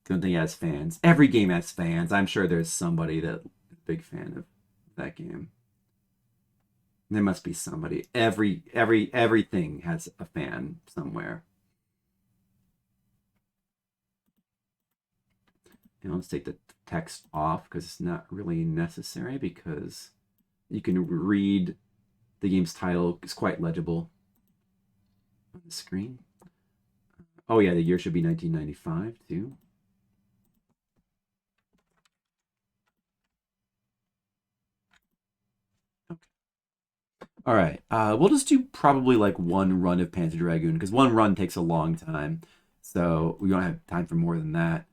don't think it has fans. Every game has fans. I'm sure there's somebody that's a big fan of that game. There must be somebody. Everything has a fan somewhere. And let's take the text off because it's not really necessary, because you can read the game's title. It's quite legible on the screen. Oh yeah, the year should be 1995 too. Okay. All right, we'll just do probably like one run of Panzer Dragoon, because one run takes a long time, so we don't have time for more than that.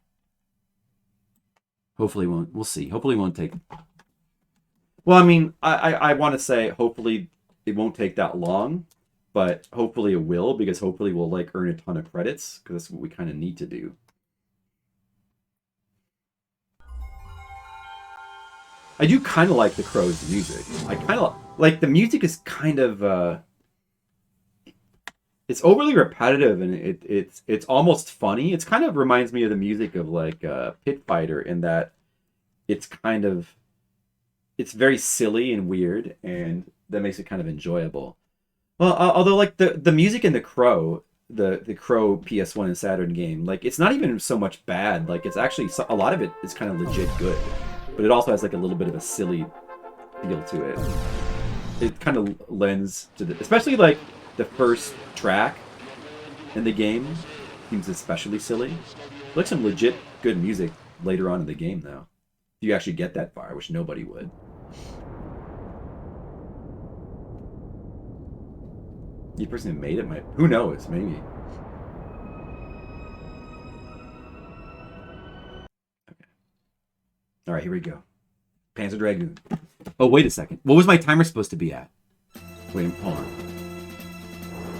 Hopefully, we'll see. Hopefully, it won't take. Well, I mean, I want to say hopefully it won't take that long, but hopefully it will, because hopefully we'll like earn a ton of credits, because that's what we kind of need to do. I do kind of like the Crow's music. I kind of like the music is kind of it's overly repetitive, and it's almost funny. It's kind of reminds me of the music of like Pit Fighter, in that it's kind of it's very silly and weird, and that makes it kind of enjoyable. Well, although like the music in the Crow, the Crow PS1 and Saturn game, like it's not even so much bad. Like it's actually a lot of it is kind of legit good, but it also has like a little bit of a silly feel to it. It kind of lends to the, especially like the first track in the game seems especially silly. Like some legit good music later on in the game, though. You actually get that far, which nobody would. The person who made it might. Who knows? Maybe. Okay. All right, here we go. Panzer Dragoon. Oh, wait a second. What was my timer supposed to be at? Wait, hold on.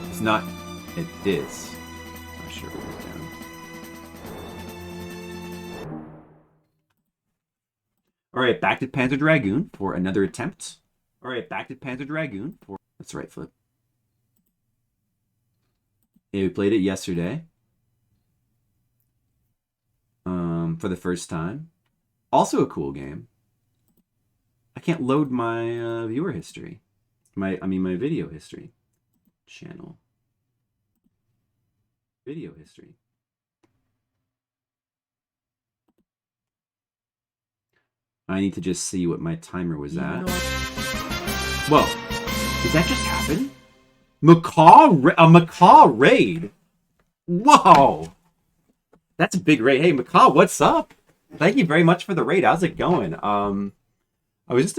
It's not. It is. Not sure what it's down. All right, back to Panzer Dragoon for another attempt. All right, back to Panzer Dragoon for. That's right, Flip. Yeah, we played it yesterday. For the first time. Also a cool game. I can't load my viewer history. My video history. Channel. Video history. I need to just see what my timer was at. Whoa. Did that just happen? A macaw raid. Whoa. That's a big raid. Hey, Macaw, what's up? Thank you very much for the raid. How's it going? I was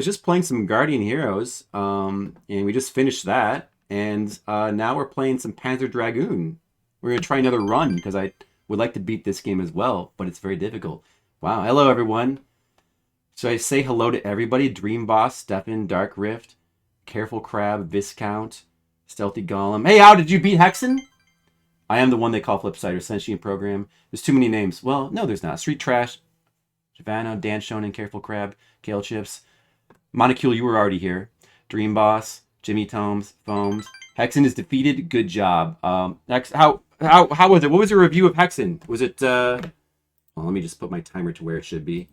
just playing some Guardian Heroes, and we just finished that, and now we're playing some Panzer Dragoon. We're gonna try another run because I would like to beat this game as well, but it's very difficult. Wow. Hello, everyone. So I say hello to everybody. Dream Boss, Stefan, Dark Rift, Careful Crab, Viscount, Stealthy Golem. Hey, how did you beat Hexen? I am the one they call Flipside, Sentient Program. There's too many names. Well, no, there's not. Street Trash, Javano, Dan Shonen, Careful Crab, Kale Chips. Monocule, you were already here. Dream Boss, Jimmy Tomes, Foams. Hexen is defeated. Good job. How was it? What was your review of Hexen? Was it well, let me just put my timer to where it should be.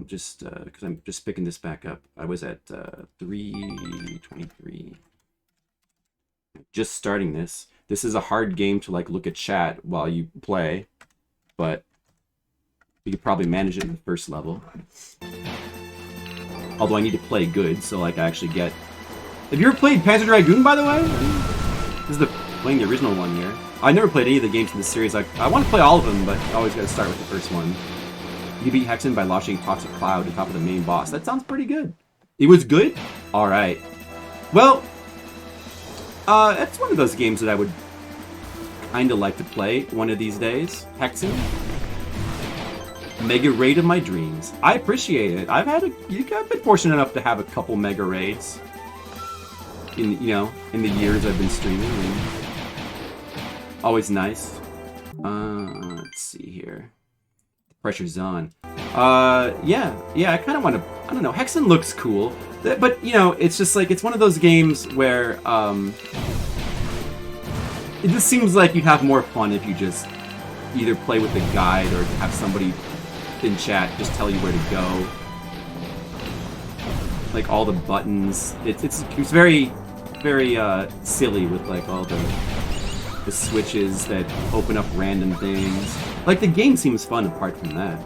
Just because I'm just picking this back up. I was at 3:23. Just starting this. This is a hard game to like look at chat while you play, but you could probably manage it in the first level. Although I need to play good, so like I actually get. Have you ever played Panzer Dragoon, by the way? This is playing the original one here. I never played any of the games in this series. I want to play all of them, but I always got to start with the first one. You beat Hexen by launching Toxic Cloud on top of the main boss. That sounds pretty good. It was good? Alright. Well, that's one of those games that I would kind of like to play one of these days. Hexen. Mega raid of my dreams. I appreciate it. I've been fortunate enough to have a couple mega raids in the years I've been streaming. And always nice. Let's see here. Pressure's on. Yeah, I kind of want to. I don't know. Hexen looks cool, but it's just like it's one of those games where it just seems like you'd have more fun if you just either play with a guide or have somebody in chat just tell you where to go. Like all the buttons, it's very silly with like all the switches that open up random things. Like the game seems fun apart from that.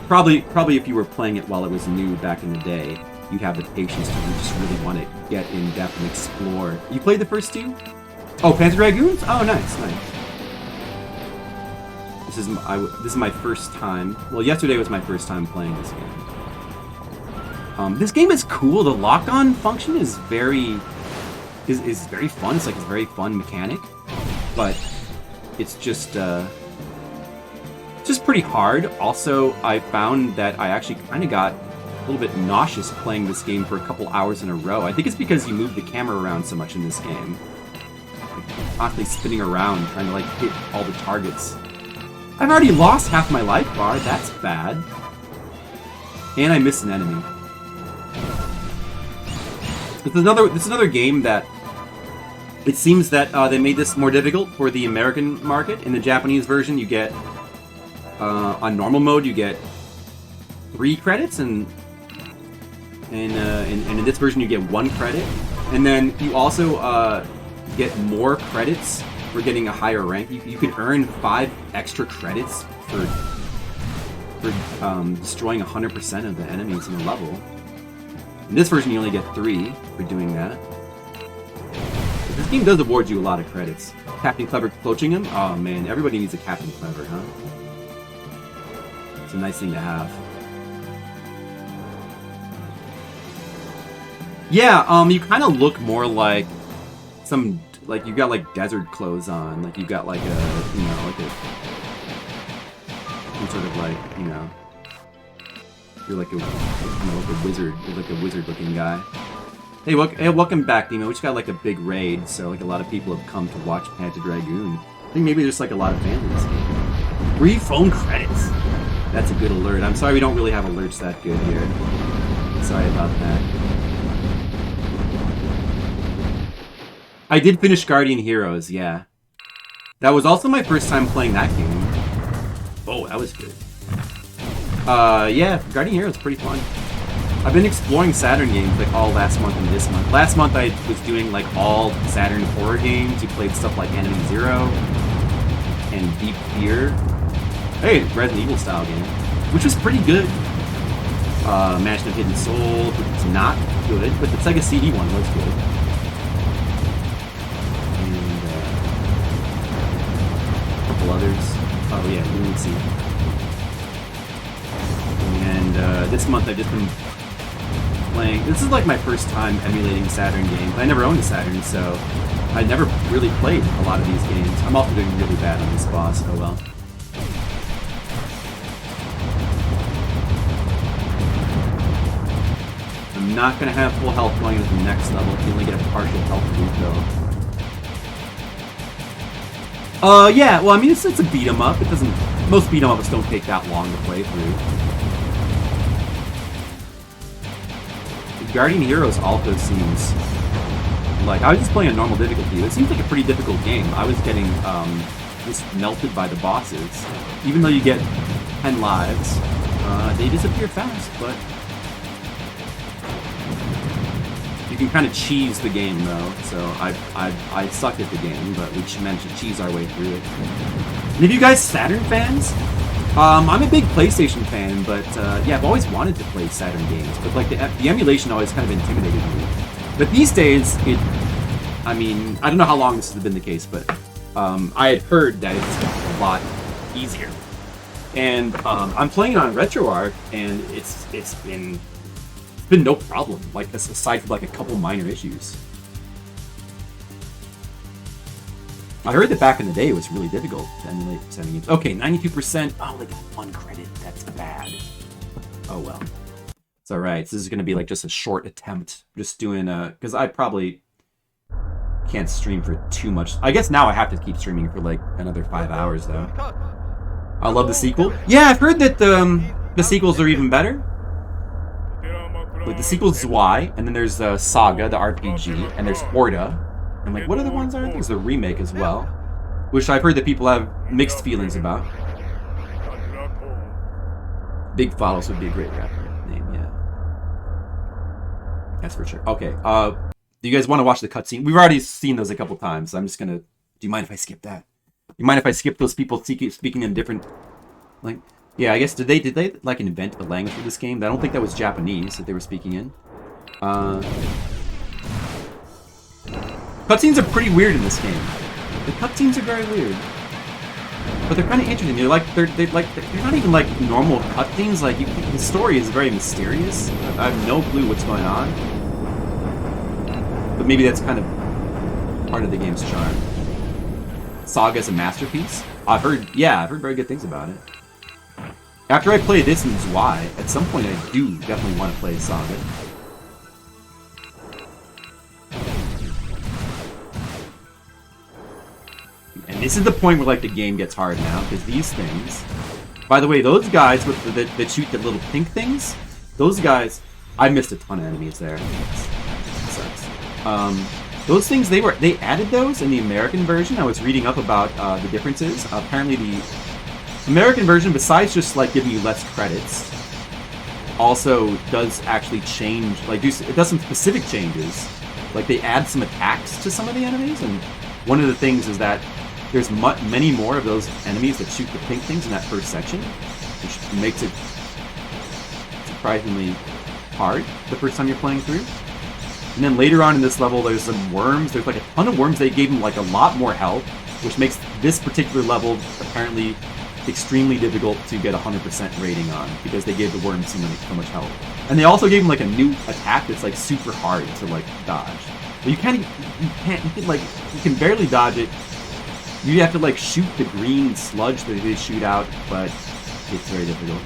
Probably if you were playing it while it was new back in the day, you'd have the patience to just really want to get in depth and explore. You played the first two? Oh, Panzer Dragoons? Oh, nice. This is my first time. Well, yesterday was my first time playing this game. This game is cool. The lock-on function is very fun. It's like a very fun mechanic, but it's just pretty hard. Also, I found that I actually kind of got a little bit nauseous playing this game for a couple hours in a row. I think it's because you move the camera around so much in this game. Like, constantly spinning around, trying to like hit all the targets. I've already lost half my life bar. That's bad. And I missed an enemy. This is another game that it seems that they made this more difficult for the American market. In the Japanese version, you get on normal mode you get 3 credits, and in this version you get 1 credit, and then you also get more credits for getting a higher rank. You could earn 5 extra credits for destroying 100% of the enemies in a level. In this version, you only get 3 for doing that. But this game does award you a lot of credits. Captain Clever coaching him? Oh man, everybody needs a Captain Clever, huh? It's a nice thing to have. Yeah, you kind of look more like some, like you've got like desert clothes on, like you've got like a, you know, like a, some sort of like, you know, you're like a, you know, like a wizard. You're like a wizard-looking guy. Hey, welcome back, Demo. We just got like a big raid, so like a lot of people have come to watch Panzer Dragoon. I think maybe there's like a lot of fans in this game. Free phone credits. That's a good alert. I'm sorry we don't really have alerts that good here. Sorry about that. I did finish Guardian Heroes, yeah. That was also my first time playing that game. Oh, that was good. Yeah, Guardian Heroes is pretty fun. I've been exploring Saturn games like all last month and this month. Last month I was doing like all Saturn horror games. We played stuff like Enemy Zero and Deep Fear. Hey, Resident Evil style game, which was pretty good. Mansion of Hidden Souls, which was not good, but the Sega CD one was good. And a couple others. Oh yeah, Lunacy. And this month I've just been playing. This is like my first time emulating Saturn games. I never owned a Saturn, so I never really played a lot of these games. I'm also doing really bad on this boss. Oh well. I'm not gonna have full health going into the next level. You only get a partial health boost though. Yeah. Well, I mean, it's a beat 'em up. It doesn't. Most beat 'em ups don't take that long to play through. Guardian Heroes also seems like, I was just playing a normal difficulty. It seems like a pretty difficult game. I was getting just melted by the bosses. Even though you get 10 lives, they disappear fast, but you can kind of cheese the game though. So I suck at the game, but we managed to cheese our way through it. And if you guys Saturn fans, I'm a big PlayStation fan, but yeah, I've always wanted to play Saturn games, but like the emulation always kind of intimidated me. But these days, I mean, I don't know how long this has been the case, but I had heard that it's a lot easier. And I'm playing it on RetroArch, and it's been no problem, like aside from like a couple minor issues. I heard that back in the day it was really difficult to emulate Saturn games. Okay, 92%. Oh, like 1 credit. That's bad. Oh well. It's alright. This is going to be like just a short attempt. Just doing because I probably can't stream for too much. I guess now I have to keep streaming for like another 5 hours though. I love the sequel. Yeah, I've heard that the sequels are even better. Like the sequel's Y, and then there's Saga, the RPG, and there's Horda. And like, what other ones are there? There's the remake as well. which I've heard that people have mixed feelings about. Big Follows would be a great rapper name, yeah. That's for sure. Okay, do you guys want to watch the cutscene? We've already seen those a couple times, so I'm just gonna... Do you mind if I skip that? You mind if I skip those people speaking in different... Like... Yeah, I guess, did they like, invent a language for this game? I don't think that was Japanese that they were speaking in. Cutscenes are pretty weird in this game. The cutscenes are very weird. But they're kind of interesting. They're not even like normal cutscenes. Like, the story is very mysterious. I have no clue what's going on. But maybe that's kind of part of the game's charm. Saga's a masterpiece. I've heard very good things about it. After I play this and Zwei, at some point I do definitely want to play Saga. And this is the point where like the game gets hard now, because these things... By the way, those guys with that shoot the little pink things, those guys... I missed a ton of enemies there. That sucks. Those things, they added those in the American version. I was reading up about the differences. Apparently the American version, besides just like giving you less credits, also does actually change, like it does some specific changes. Like they add some attacks to some of the enemies, and one of the things is that there's many more of those enemies that shoot the pink things in that first section, which makes it surprisingly hard the first time you're playing through. And then later on in this level, there's some worms. There's like a ton of worms. They gave them like a lot more health, which makes this particular level apparently extremely difficult to get 100% rating on, because they gave the worms so much health. And they also gave them like a new attack that's like super hard to like dodge. But you can barely dodge it. You have to like shoot the green sludge that they shoot out, but it's very difficult.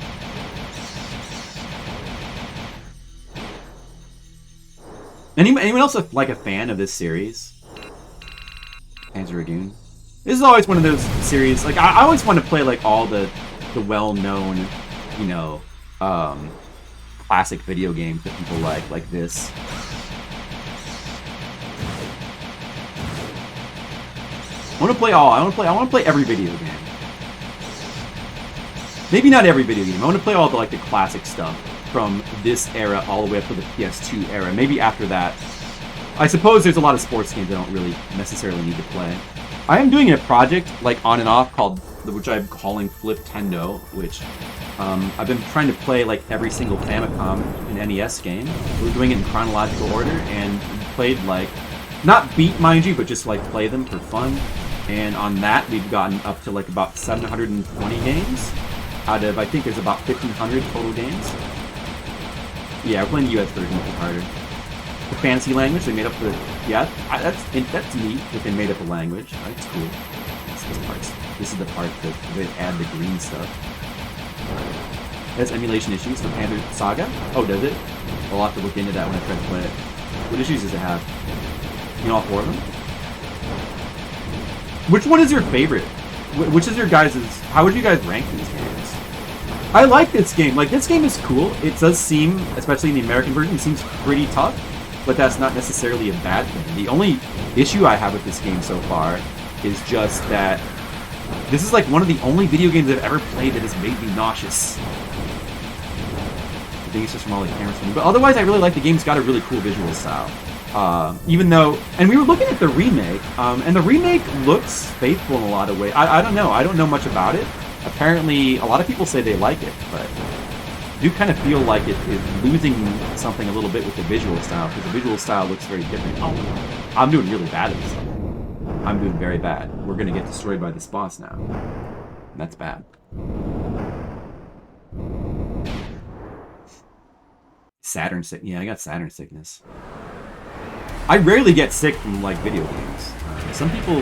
Anyone else like a fan of this series? Panzer Dragoon. This is always one of those series. Like I always want to play like all the well-known, you know, classic video games that people like this. I want to play every video game. Maybe not every video game. I want to play all the the classic stuff from this era all the way up to the PS2 era. Maybe after that. I suppose there's a lot of sports games I don't really necessarily need to play. I am doing a project like on and off which I'm calling Fliptendo, which I've been trying to play like every single Famicom and NES game. We're doing it in chronological order, and played like, not beat mind you, but just like play them for fun. And on that we've gotten up to like about 720 games out of, I think there's about 1,500 total games. Yeah, we're playing the US version, which is harder. The fantasy language, they made up the... Yeah, that's neat that they made up a language. That's cool. This is the part that they add the green stuff. That's emulation issues for Panzer Saga? Oh, does it? I'll have to look into that when I try to play it. What issues does it have? You know all four of them? Which one is your favorite? Which is your guys'... How would you guys rank these games? I like this game. Like, this game is cool. It does seem, especially in the American version, it seems pretty tough, but that's not necessarily a bad thing. The only issue I have with this game so far is just that this is like one of the only video games I've ever played that has made me nauseous. I think it's just from all the cameras. But otherwise, I really like the game. It's got a really cool visual style. Even though... And we were looking at the remake, and the remake looks faithful in a lot of ways. I don't know. I don't know much about it. Apparently, a lot of people say they like it, but I do kind of feel like it is losing something a little bit with the visual style, because the visual style looks very different. Oh, I'm doing really bad at this level. I'm doing very bad. We're going to get destroyed by this boss now. And that's bad. Saturn sickness. Yeah, I got Saturn sickness. I rarely get sick from, like, video games. Some people...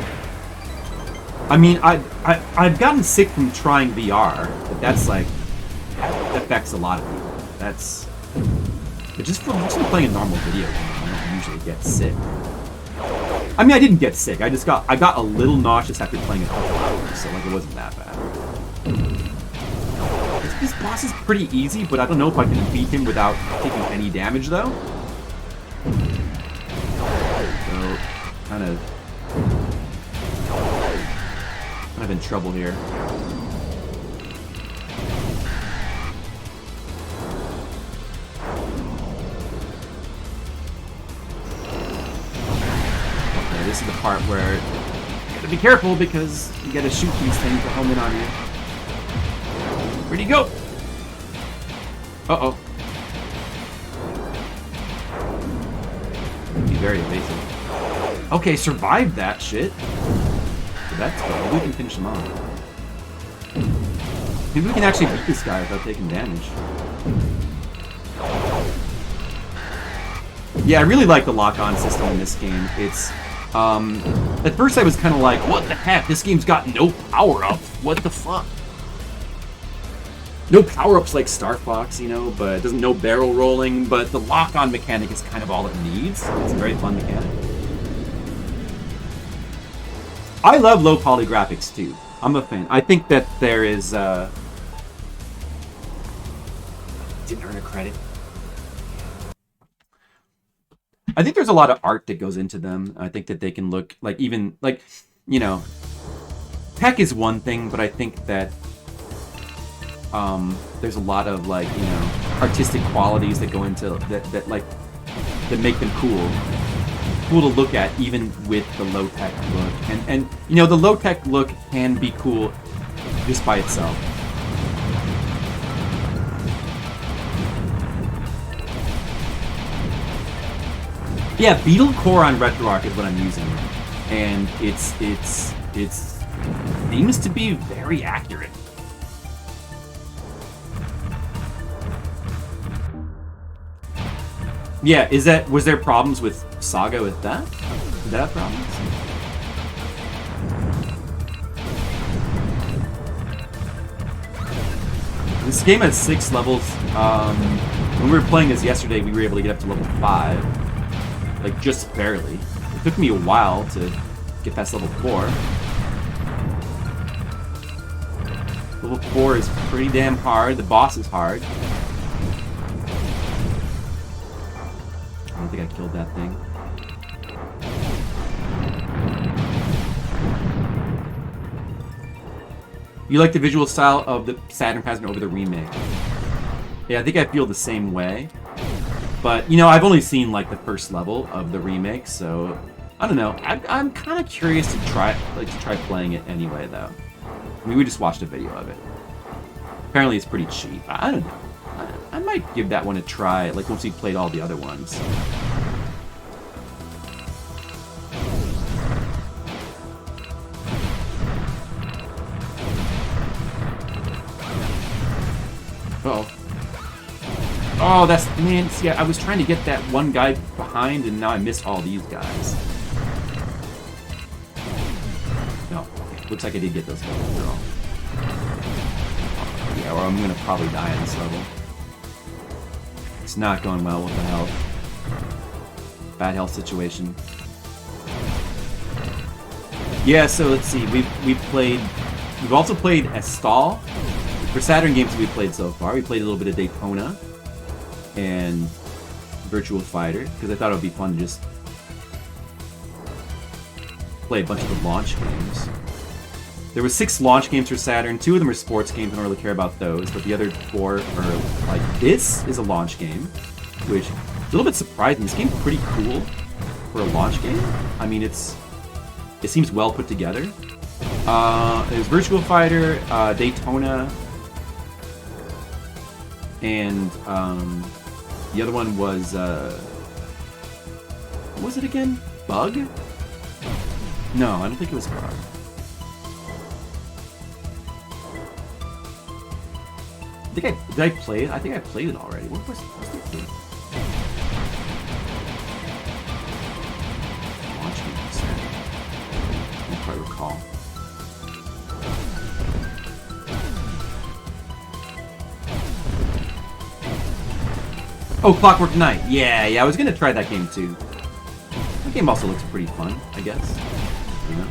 I mean, I've gotten sick from trying VR, but that's like, that affects a lot of people. That's, but just from playing a normal video game, I don't usually get sick. I mean, I didn't get sick. I got a little nauseous after playing a couple hours, so like it wasn't that bad. This boss is pretty easy, but I don't know if I can beat him without taking any damage though. So, kind of. in trouble here. Okay, this is the part where you gotta be careful because you gotta shoot these things to home in on you. Where'd he go? Uh-oh. Be very evasive. Okay, survived that shit. So that's good. Maybe we can finish him off. Maybe we can actually beat this guy without taking damage. Yeah, I really like the lock-on system in this game. It's, at first I was kind of like, what the heck? This game's got no power-ups. What the fuck? No power-ups like Star Fox, you know, but it doesn't no barrel rolling, but the lock-on mechanic is kind of all it needs. It's a very fun mechanic. I love low-poly graphics, too. I'm a fan. I think that there is, didn't earn a credit. I think there's a lot of art that goes into them. I think that they can look, like, even, like, you know, tech is one thing, but I think that there's a lot of, like, you know, artistic qualities that go into that make them cool to look at, even with the low-tech look. And you know, the low-tech look can be cool just by itself. Yeah, Beetle Core on RetroArch is what I'm using, and it seems to be very accurate. Yeah, was there problems with Saga with that? Did that have problems? This game has 6 levels. When we were playing this yesterday, we were able to get up to level 5. Like, just barely. It took me a while to get past level 4. Level 4 is pretty damn hard. The boss is hard. I don't think I killed that thing. You like the visual style of the Saturn Panzer over the remake? Yeah, I think I feel the same way. But, you know, I've only seen, like, the first level of the remake, so I don't know. I'm kind of curious to try playing it anyway, though. I mean, we just watched a video of it. Apparently it's pretty cheap. I don't know. I might give that one a try, like, once we've played all the other ones. Uh-oh. Oh, that's... Man, see, I was trying to get that one guy behind, and now I missed all these guys. No. Okay. Looks like I did get those guys after all. Yeah, or I'm gonna probably die on this level. It's not going well with the health. Bad health situation. Yeah, so let's see. We've also played Estal. For Saturn games we've played so far, we played a little bit of Daytona and Virtua Fighter, because I thought it would be fun to just play a bunch of the launch games. There were 6 launch games for Saturn. 2 of them are sports games. I don't really care about those, but the other 4 are, like, this is a launch game, which is a little bit surprising. This game's pretty cool for a launch game. I mean, it seems well put together. There's Virtua Fighter, Daytona, and the other one was, what was it again? Bug? No, I don't think it was Bug. Did I play it? I think I played it already. What was it? Launch games. I don't quite recall. Oh, Clockwork Knight. Yeah, I was gonna try that game too. That game also looks pretty fun, I guess. You know?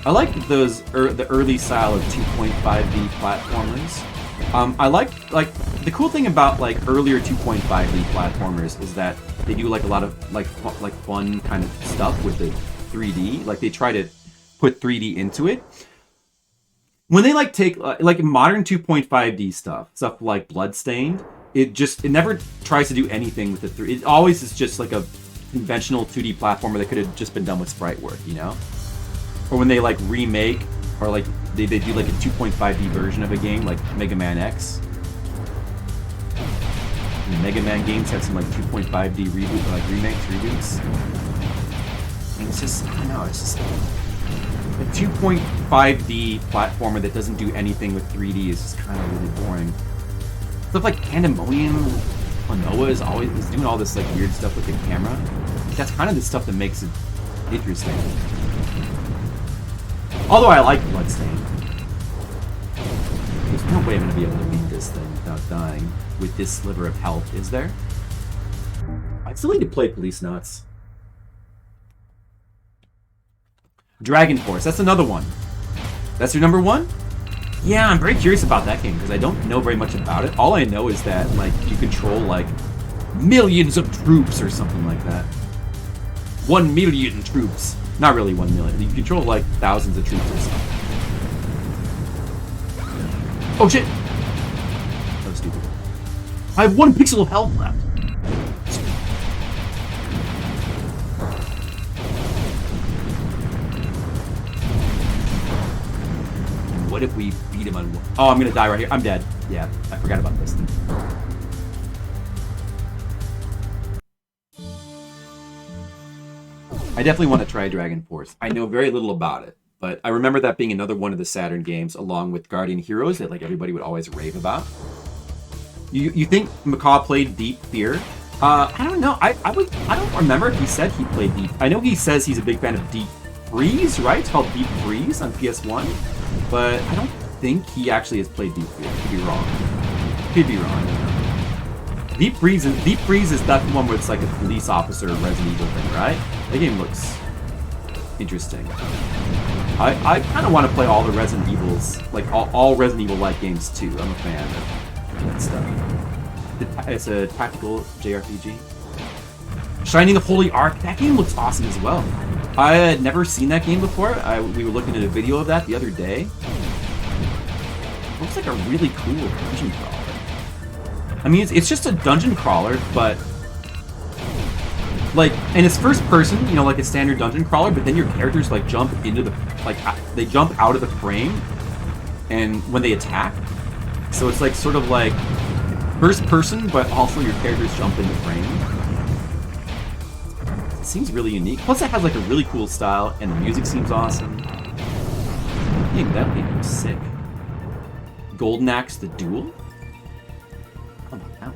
I like those the early style of 2.5D platformers. I like the cool thing about like earlier 2.5D platformers is that they do like a lot of like fun kind of stuff with the 3D. Like they try to put 3D into it. When they like take like modern 2.5D stuff like Bloodstained, it never tries to do anything with the 3D. It always is just like a conventional 2D platformer that could have just been done with sprite work, you know? Or when they like remake, or like they do like a 2.5D version of a game, like Mega Man X. And the Mega Man games have some like 2.5D reboot, like remakes, reboots. And it's just, I don't know, it's just a 2.5D platformer that doesn't do anything with 3D is just kind of really boring. Stuff like Pandemonium, Klonoa is doing all this like weird stuff with the camera. That's kind of the stuff that makes it interesting. Although I like Bloodstained. There's no way I'm going to be able to beat this thing without dying with this sliver of health, is there? I still need to play Police Nuts. Dragon Force, that's another one. That's your number one? Yeah, I'm very curious about that game because I don't know very much about it. All I know is that like you control like millions of troops or something like that. 1 million troops. Not really 1 million. You control like thousands of troops or something. Oh shit! That was stupid. I have 1 pixel of health left. What if we beat him on... Oh, I'm gonna die right here. I'm dead. Yeah, I forgot about this thing. I definitely want to try Dragon Force. I know very little about it, but I remember that being another one of the Saturn games, along with Guardian Heroes, that like everybody would always rave about. You think Macaw played Deep Fear? I don't know. I don't remember if he said he played Deep. I know he says he's a big fan of Deep Freeze, right? It's called Deep Freeze on PS1. But I don't think he actually has played Deep Fear. Could be wrong. Could be wrong. Deep Freeze is that one where it's like a police officer Resident Evil thing, right? That game looks interesting. I kind of want to play all the Resident Evils, like all Resident Evil-like games too. I'm a fan of that stuff. It's a tactical JRPG. Shining the Holy Ark. That game looks awesome as well. I had never seen that game before. We were looking at a video of that the other day. It looks like a really cool dungeon crawler. I mean, it's just a dungeon crawler, but like, and it's first person, you know, like a standard dungeon crawler. But then your characters like jump into the they jump out of the frame, and when they attack, so it's like sort of like first person, but also your characters jump in the frame. It seems really unique. Plus, it has like a really cool style, and the music seems awesome. Dang, that game was sick. Golden Axe: The Duel. Oh my god.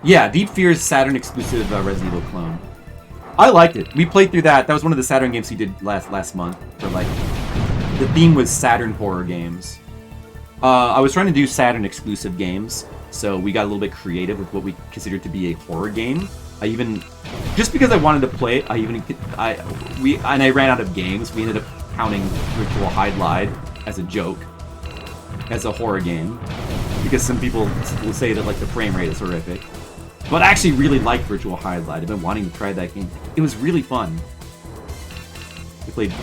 Yeah, Deep Fear is Saturn exclusive Resident Evil clone. I liked it. We played through that. That was one of the Saturn games he did last month. For like, the theme was Saturn horror games. I was trying to do Saturn exclusive games, so we got a little bit creative with what we considered to be a horror game. Just because I wanted to play it, I ran out of games. We ended up counting Virtual Hide Lied as a joke, as a horror game, because some people will say that like the frame rate is horrific. But I actually really liked Virtual Hide Lied. I've been wanting to try that game. It was really fun. We played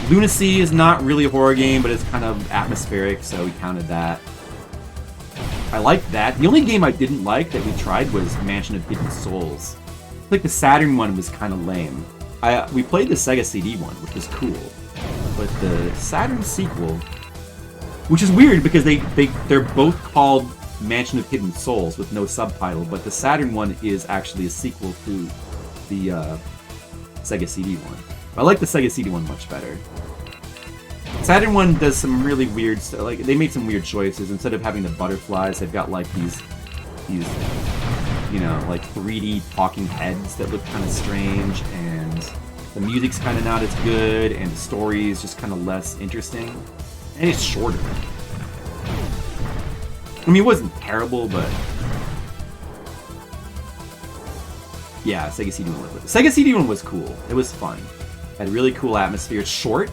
Lunacy is not really a horror game, but it's kind of atmospheric, so we counted that. I liked that. The only game I didn't like that we tried was Mansion of Hidden Souls. Like the Saturn one was kind of lame. We played the Sega CD one, which was cool, but the Saturn sequel, which is weird because they're both called Mansion of Hidden Souls with no subtitle, but the Saturn one is actually a sequel to the Sega CD one. I like the Sega CD one much better. Saturn one does some really weird stuff. Like they made some weird choices. Instead of having the butterflies, they've got like these you know, like 3D talking heads that look kind of strange, and the music's kind of not as good, and the story is just kind of less interesting, and it's shorter. I mean, it wasn't terrible, but yeah, Sega CD one was. Sega CD one was cool. It was fun. It had a really cool atmosphere. It's short.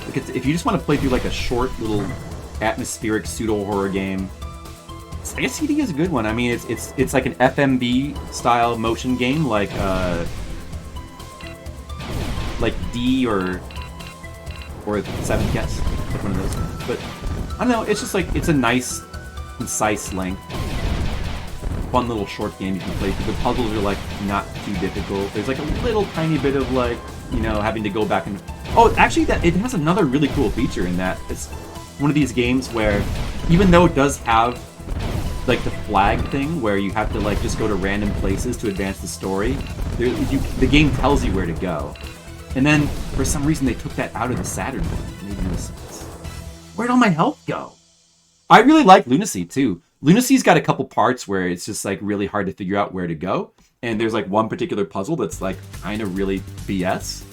Like if you just want to play through like a short little atmospheric pseudo horror game, Sega CD is a good one. I mean, it's like an FMV style motion game, like like D or 7th guess, like one of those. But I don't know. It's just like it's a nice, concise length, fun little short game you can play. The puzzles are like not too difficult. There's like a little tiny bit of like, you know, having to go back and actually that it has another really cool feature in that it's one of these games where even though it does have like the flag thing where you have to like just go to random places to advance the story, the game tells you where to go. And then for some reason they took that out of the Saturn one. It made no sense. Where'd all my health go? I really like Lunacy too. Lunacy's got a couple parts where it's just like really hard to figure out where to go. And there's like one particular puzzle that's like kind of really BS.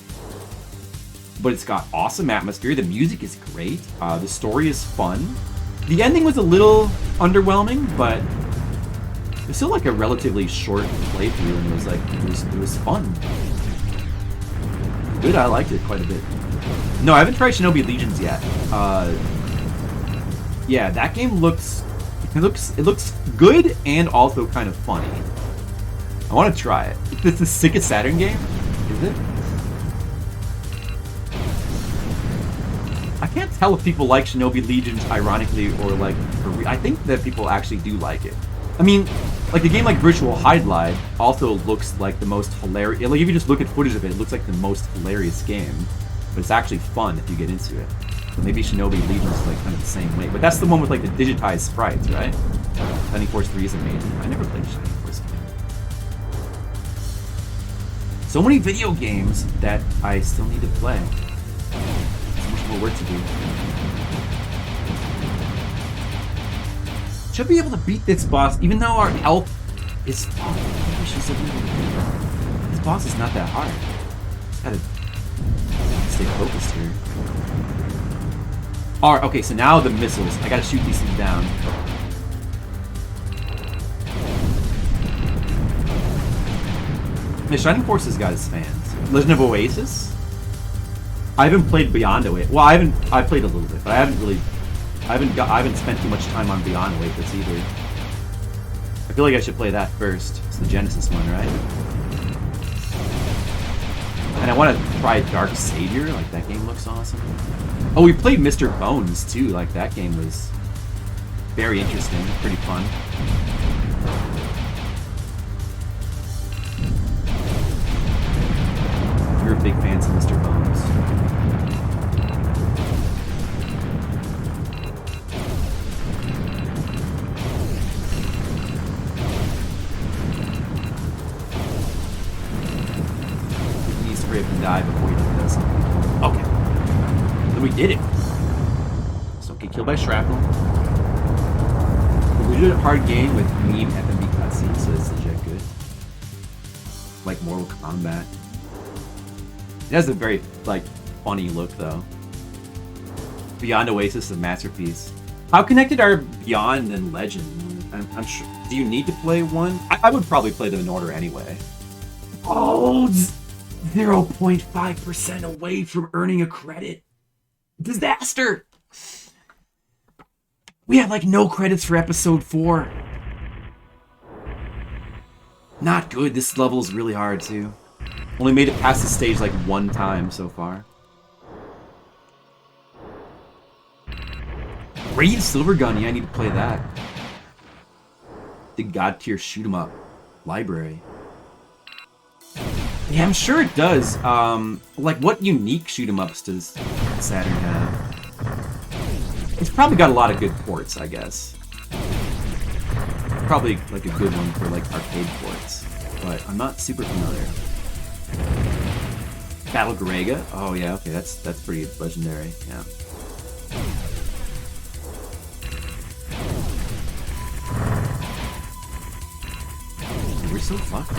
But it's got awesome atmosphere. The music is great. The story is fun. The ending was a little underwhelming, but it's still like a relatively short playthrough, and it was like it was fun. Good, I liked it quite a bit. No, I haven't tried Shinobi Legions yet. Yeah, that game looks good and also kind of funny. I want to try it. It's the sickest Saturn game, is it? I can't tell if people like Shinobi Legions ironically or like for real. I think that people actually do like it. I mean, like a game like Virtual Hydlide also looks like the most hilarious. Like if you just look at footage of it, it looks like the most hilarious game. But it's actually fun if you get into it. So maybe Shinobi Legions is like kind of the same way. But that's the one with like the digitized sprites, right? Shining Force 3 is amazing. I never played Shining Force 3. So many video games that I still need to play. So much more work to do. Should be able to beat this boss, even though our health is... This boss is not that hard. Just gotta stay focused here. Alright, okay, so now the missiles. I gotta shoot these things down. The Shining Force has got its fans. Legend of Oasis? I haven't played Beyond Oasis. Well, I've played a little bit, but I haven't spent too much time on Beyond Oasis either. I feel like I should play that first. It's the Genesis one, right? And I want to try Dark Savior. Like, that game looks awesome. Oh, we played Mr. Bones, too. Like, that game was very interesting. Pretty fun. You're big fans of Mr. Bones. Die before he does something. Okay. Then we did it. So get killed by shrapnel. We did a hard game with meme FMV cutscenes, so it's legit good. Like Mortal Kombat. It has a very, like, funny look, though. Beyond Oasis is a masterpiece. How connected are Beyond and Legend? I'm sure. Do you need to play one? I would probably play them in order anyway. Oh, 0.5% away from earning a credit. Disaster! We have like no credits for episode 4. Not good. This level is really hard too. Only made it past the stage like one time so far. Radiant Silvergun, yeah, I need to play that. The God tier shoot 'em up library. Yeah, I'm sure it does. Like, what unique shoot-em-ups does Saturn have? It's probably got a lot of good ports, I guess. Probably, like, a good one for, like, arcade ports. But I'm not super familiar. Battle Garega? Oh, yeah, okay, that's pretty legendary, yeah. We're so fucked.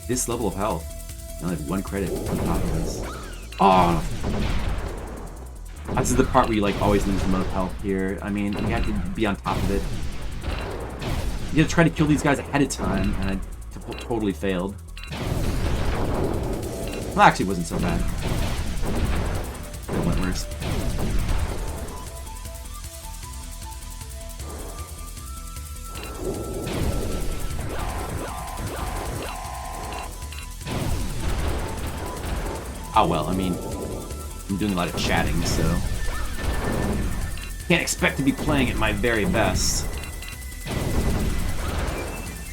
This level of health. I only have 1 credit on top of this. Oh! This is the part where you like always lose the amount of health here. I mean, you have to be on top of it. You have to try to kill these guys ahead of time, and I totally failed. Well, actually, it wasn't so bad. It went worse. Oh well, I mean, I'm doing a lot of chatting, so can't expect to be playing at my very best.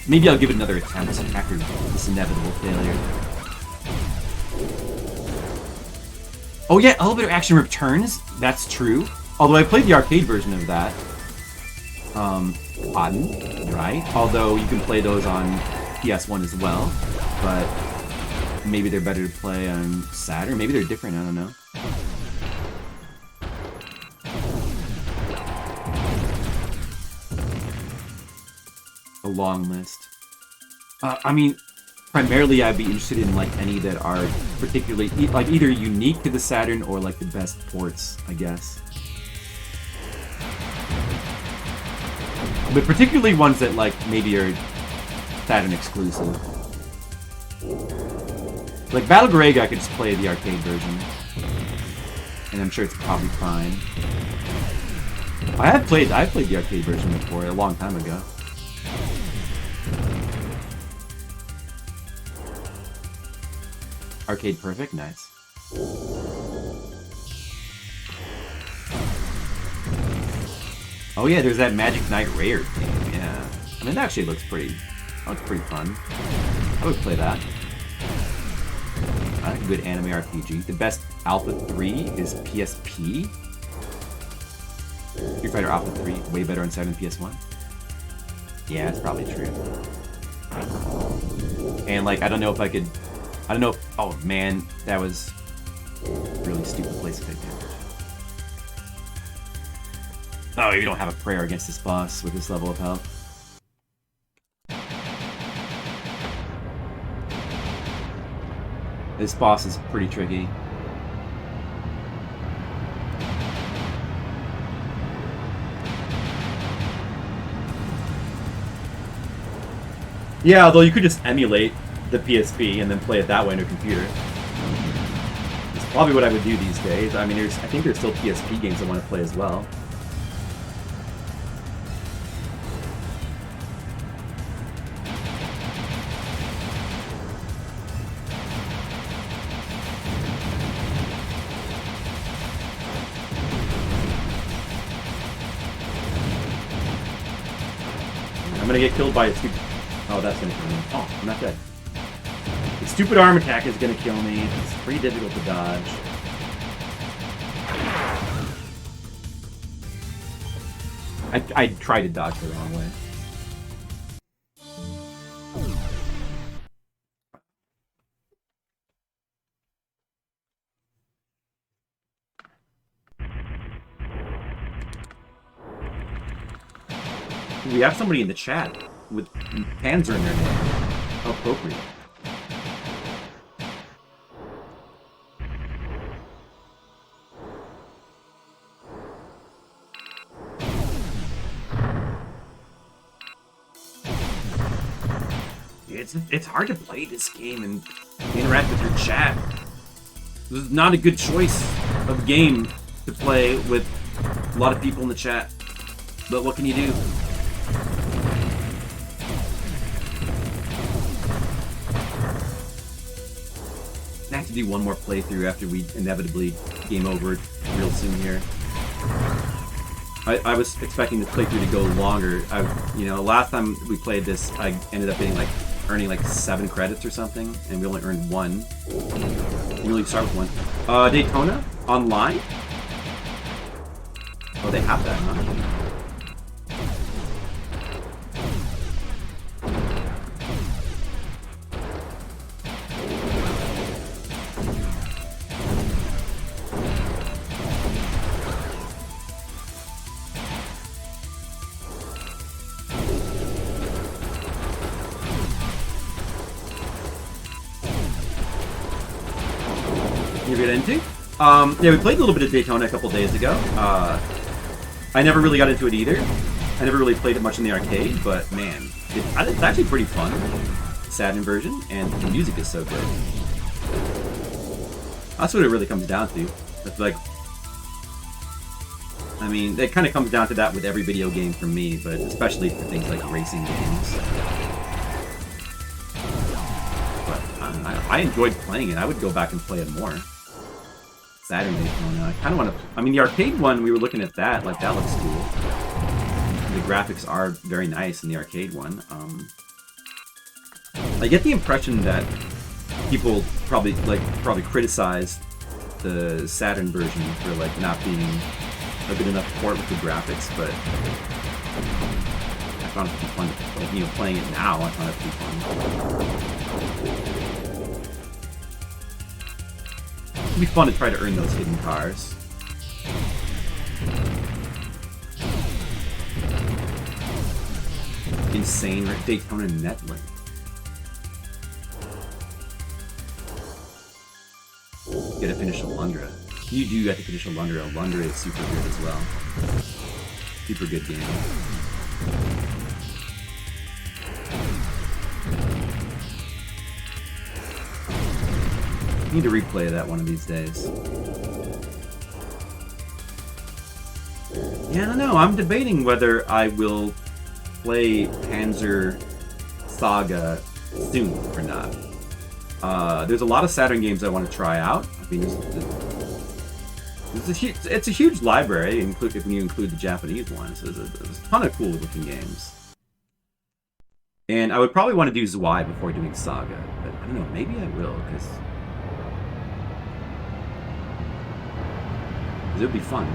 Maybe I'll give it another attempt after this inevitable failure. Oh yeah, Elevator Action returns. That's true. Although I played the arcade version of that. Oddin, right? Although you can play those on PS1 as well, but maybe they're better to play on Saturn. Maybe they're different. I don't know. A long list. I mean, primarily I'd be interested in like any that are particularly like either unique to the Saturn or like the best ports, I guess. But particularly ones that like maybe are Saturn exclusive. Like Battle Garega, I could just play the arcade version, and I'm sure it's probably fine. I've played the arcade version before a long time ago. Arcade Perfect, nice. Oh yeah, there's that Magic Knight Rare game. Yeah, I mean that actually looks pretty fun. I would play that. A good anime RPG. The best Alpha 3 is PSP. Street Fighter Alpha 3 way better on Saturn than PS1. Yeah, it's probably true. And like I don't know if oh man, that was a really stupid place to pick damage. Oh, you don't have a prayer against this boss with this level of health. This boss is pretty tricky. Yeah, although you could just emulate the PSP and then play it that way on your computer. It's probably what I would do these days. I mean, I think there's still PSP games I want to play as well. I'm gonna get killed by a stupid... Oh, that's gonna kill me. Oh, I'm not dead. The stupid arm attack is gonna kill me. It's pretty difficult to dodge. I tried to dodge the wrong way. We have somebody in the chat with Panzer in their name. How appropriate. It's hard to play this game and interact with your chat. This is not a good choice of game to play with a lot of people in the chat. But what can you do? I have to do one more playthrough after we inevitably game over real soon here. I was expecting the playthrough to go longer. Last time we played this, I ended up earning like 7 credits or something, and we only earned 1. You really start with 1. Daytona online. Oh, they have that, huh? Yeah, we played a little bit of Daytona a couple days ago. I never really got into it either. I never really played it much in the arcade, but man, it's actually pretty fun. Saturn version, and the music is so good. That's what it really comes down to. It's like, I mean, it kind of comes down to that with every video game for me, but especially for things like racing games. But I enjoyed playing it. I would go back and play it more. Saturn Daytona. I kind of want to... I mean, the arcade one, we were looking at that. Like, that looks cool. The graphics are very nice in the arcade one. I get the impression that people probably criticized the Saturn version for, like, not being a good enough port with the graphics, but I found it to be fun. Like, you know, playing it now, I found it to be fun. It'd be fun to try to earn those hidden cars. Insane Daytona Netlink. You gotta finish Alundra. You do have to finish Alundra. Alundra is super good as well. Super good game. Need to replay that one of these days. Yeah, I don't know. I'm debating whether I will play Panzer Saga soon or not. There's a lot of Saturn games I want to try out. I mean, it's a huge library, if you include the Japanese ones. There's a ton of cool looking games. And I would probably want to do Zwei before doing Saga. But I don't know, maybe I will, because it would be fun.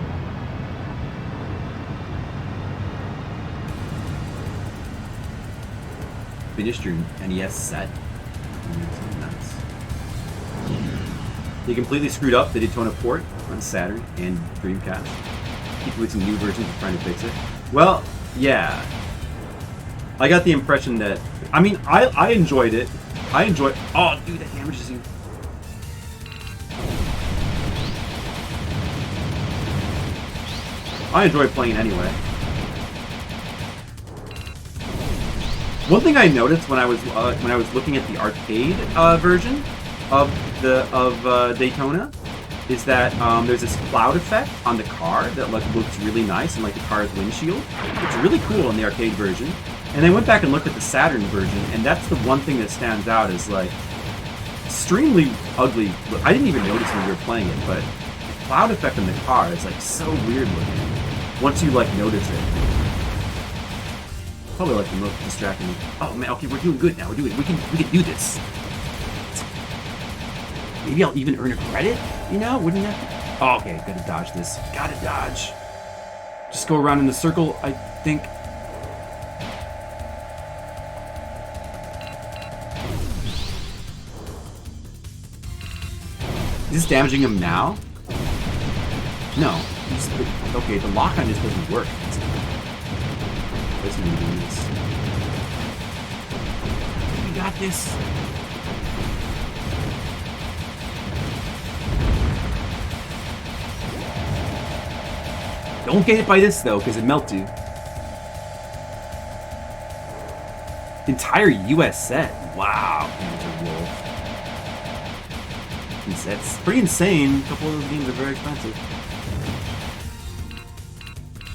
Finished your NES set. Nuts. They completely screwed up the Daytona port on Saturn and Dreamcast. Keep releasing new versions and trying to fix it. Well, yeah. I got the impression that... I mean, I enjoyed it. I enjoyed... Oh, dude, that hammer just... I enjoy playing anyway. One thing I noticed when I was looking at the arcade version of Daytona is that there's this cloud effect on the car that like looks really nice in like the car's windshield. It's really cool in the arcade version. And I went back and looked at the Saturn version, and that's the one thing that stands out is like extremely ugly. I didn't even notice when we were playing it, but the cloud effect on the car is like so weird looking. Once you like notice it. Probably like the most distracting. Oh man, okay, we're doing good now. We can do this. Maybe I'll even earn a credit, you know? Wouldn't that? Oh, okay, gotta dodge this. Gotta dodge. Just go around in the circle, I think. Is this damaging him now? No. Okay, the lock-on just doesn't work. Listen to this. We got this. Don't get hit by this though, because it melts you. Entire US set. Wow, Panzer Wolf. That's pretty insane. A couple of those games are very expensive.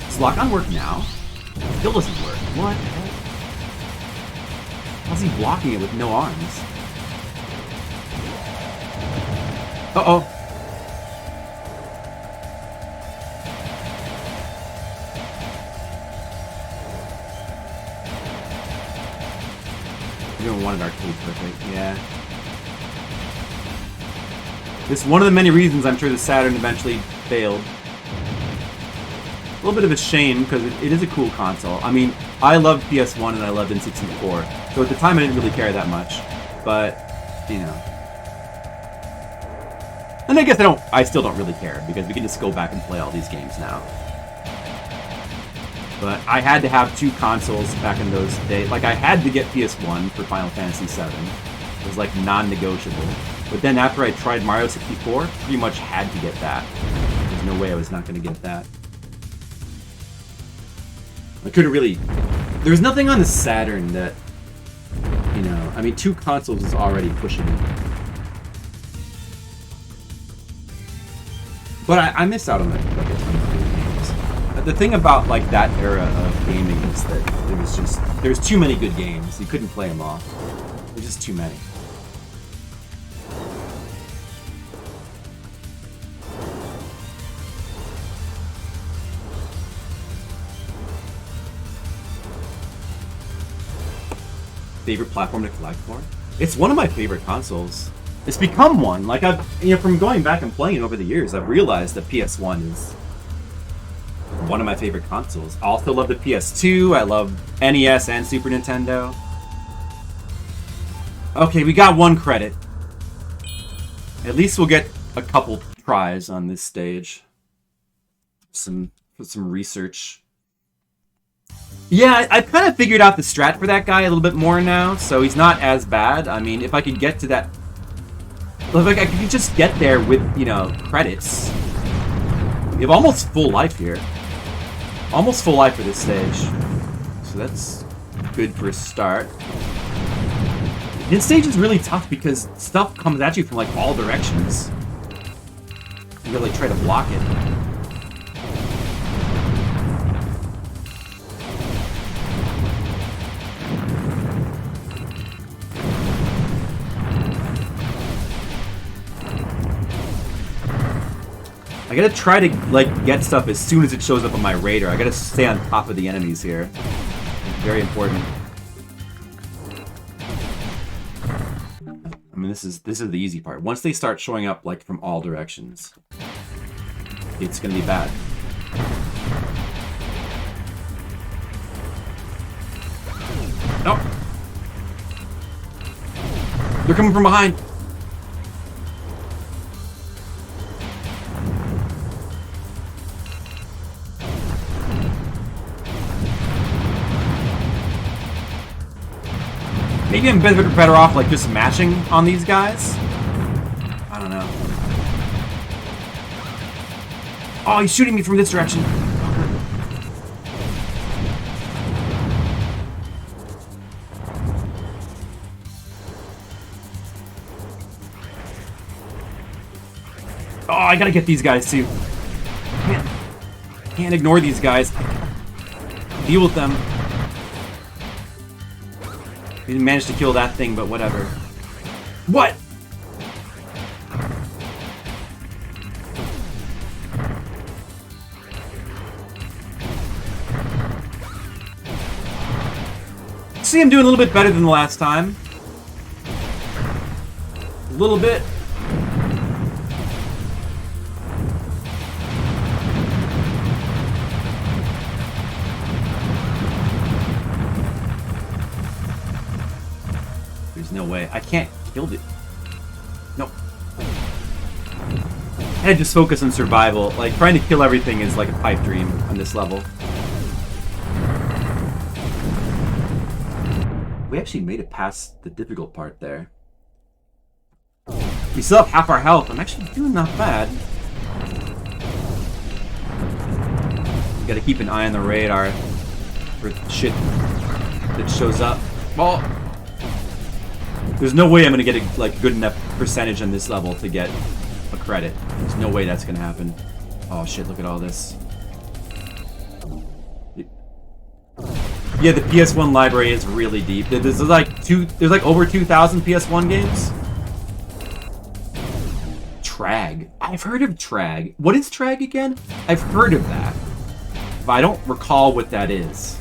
Does lock-on work now? It still doesn't work. What the heck? How's he blocking it with no arms? Uh-oh. You're gonna want an arcade perfect, yeah. This is one of the many reasons I'm sure the Saturn eventually failed. A little bit of a shame, because it is a cool console. I mean, I loved PS1 and I loved N64, so at the time I didn't really care that much. But, you know. And I guess I still don't really care, because we can just go back and play all these games now. But I had to have two consoles back in those days. Like, I had to get PS1 for Final Fantasy VII. It was, like, non-negotiable. But then after I tried Mario 64, pretty much had to get that. There's no way I was not going to get that. I couldn't really... There was nothing on the Saturn that... You know, I mean, two consoles is already pushing it. But I missed out on like a ton of cool games. The thing about like that era of gaming is that there's too many good games. You couldn't play them all. There's just too many. favorite platform to collect for? It's one of my favorite consoles. It's become one. Like from going back and playing it over the years, I've realized that PS1 is one of my favorite consoles. I also love the PS2. I love NES and Super Nintendo. Okay, we got 1 credit. At least we'll get a couple tries on this stage. Some research. Yeah, I've kind of figured out the strat for that guy a little bit more now, so he's not as bad. I mean, if I could get to that... If I could just get there with, credits. We have almost full life here. Almost full life for this stage. So that's good for a start. This stage is really tough because stuff comes at you from, like, all directions. You gotta, like, try to block it. I gotta try to, like, get stuff as soon as it shows up on my radar. I gotta stay on top of the enemies here. Very important. I mean, this is the easy part. Once they start showing up, like, from all directions, it's gonna be bad. Nope. They're coming from behind. Maybe I'm better off, like, just mashing on these guys? I don't know. Oh, he's shooting me from this direction. Oh, I gotta get these guys, too. Can't ignore these guys. Deal with them. We didn't manage to kill that thing, but whatever. What? See, I'm doing a little bit better than the last time. A little bit. No way. I can't kill it. Nope. I had to just focus on survival. Like, trying to kill everything is like a pipe dream on this level. We actually made it past the difficult part there. We still have half our health. I'm actually doing not bad. You gotta keep an eye on the radar for shit that shows up. Well, there's no way I'm gonna get a good enough percentage on this level to get a credit. There's no way that's gonna happen. Oh shit, look at all this. Yeah, the PS1 library is really deep. There's like over 2,000 PS1 games. Trag. I've heard of Trag. What is Trag again? I've heard of that, but I don't recall what that is.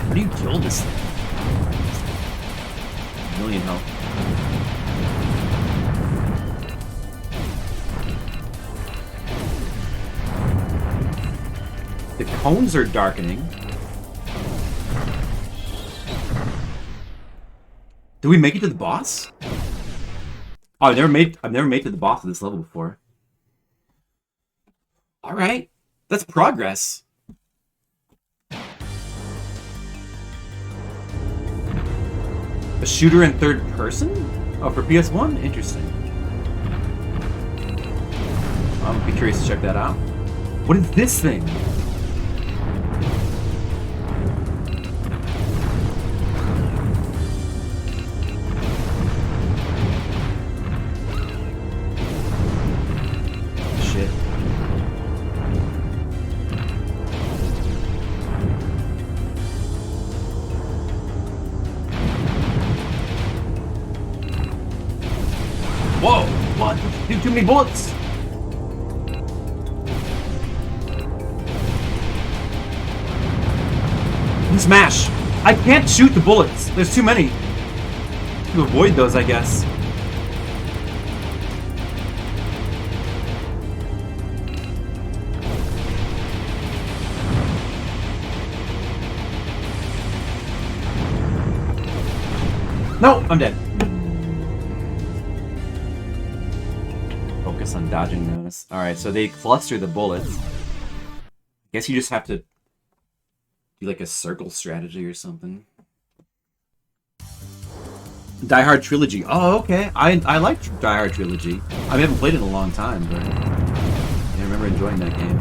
How do you kill this thing? A million health. The cones are darkening. Did we make it to the boss? Oh, I've never made it to the boss of this level before. All right, that's progress. A shooter in third person? Oh, for PS1? Interesting. I'm be curious to check that out. What is this thing? Shit. Whoa! What? Too many bullets! Smash! I can't shoot the bullets. There's too many. To avoid those, I guess. No, I'm dead. Focus on dodging those. Alright, so they cluster the bullets. I guess you just have to do like a circle strategy or something. Die Hard Trilogy. Oh, okay. I like Die Hard Trilogy. I haven't played it in a long time, but I remember enjoying that game.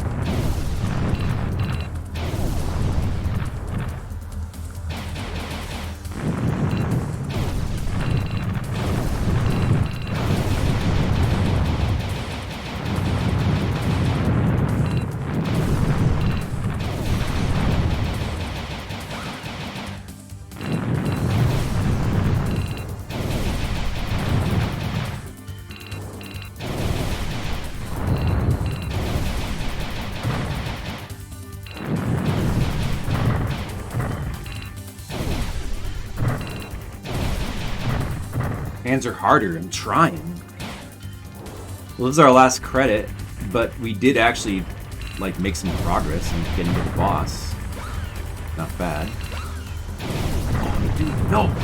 Hands are harder. I'm trying. Well, this is our last credit, but we did actually like make some progress in getting to the boss. Not bad. Oh, dude, no!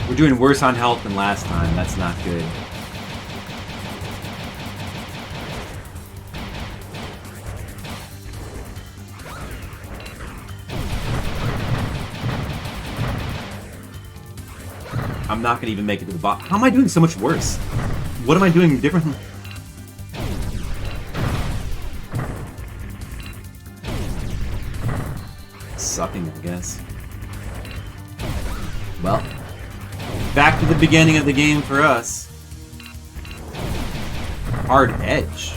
We're doing worse on health than last time. That's not good. I'm not gonna even make it to the bottom. How am I doing so much worse? What am I doing differently? Sucking, I guess. Well, back to the beginning of the game for us. Hard Edge.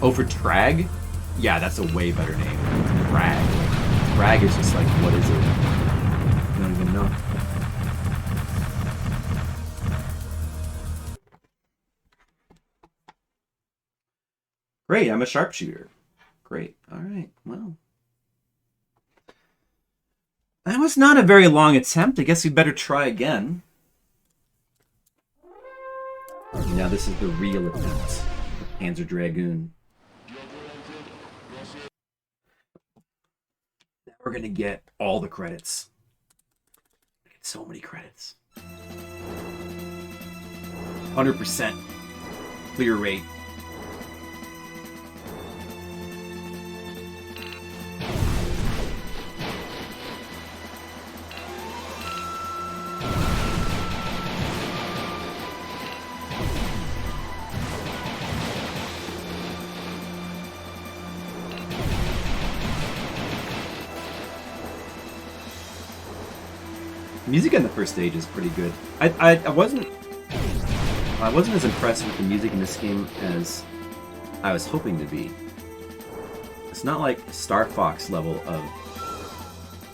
Oh, for Trag? Yeah, that's a way better name. Trag. Trag is just like, what is it? I don't even know. Great, I'm a sharpshooter. Great. Alright, well. That was not a very long attempt. I guess we better try again. Now this is the real attempt. Panzer Dragoon. Now we're gonna get all the credits. Get so many credits. 100% clear rate. Music in the first stage is pretty good. I wasn't as impressed with the music in this game as I was hoping to be. It's not like Star Fox level of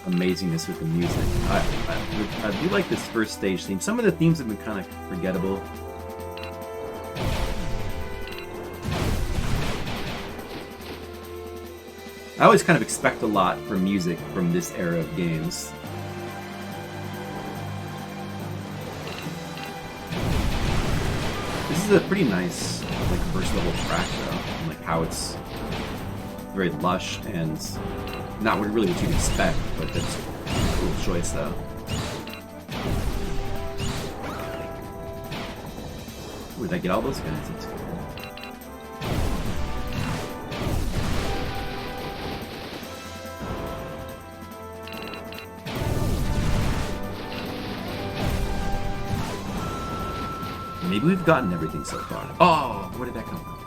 amazingness with the music. I do like this first stage theme. Some of the themes have been kind of forgettable. I always kind of expect a lot from music from this era of games. This is a pretty nice, like, first level track, though. And, like, how it's very lush and not really what you'd expect, but that's a cool choice, though. Ooh, did I get all those guys? That's cool. Maybe we've gotten everything so far. Oh, where did that come from?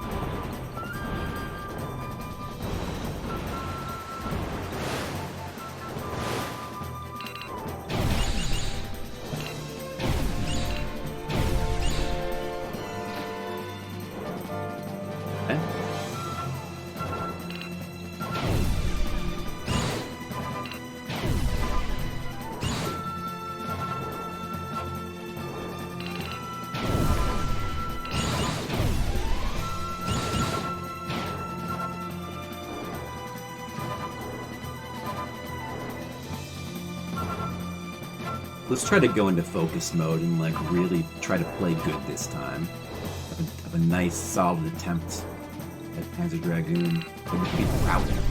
Let's try to go into focus mode and like really try to play good this time. Have a nice, solid attempt at Panzer Dragoon. But we can be proud of it.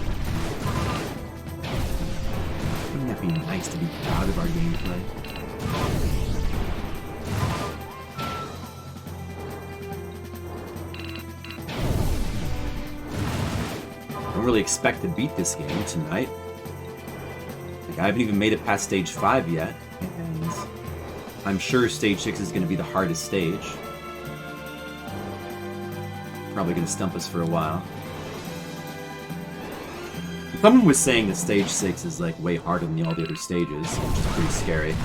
Wouldn't that be nice to be proud of our gameplay? I don't really expect to beat this game tonight. Like, I haven't even made it past stage 5 yet, and I'm sure stage 6 is going to be the hardest stage. Probably going to stump us for a while. Someone was saying that stage 6 is like way harder than all the other stages, which is pretty scary.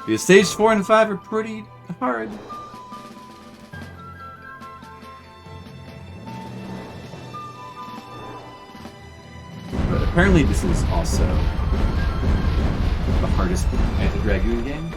Because stage 4 and 5 are pretty hard. But apparently this is also the hardest Panzer Dragoon game.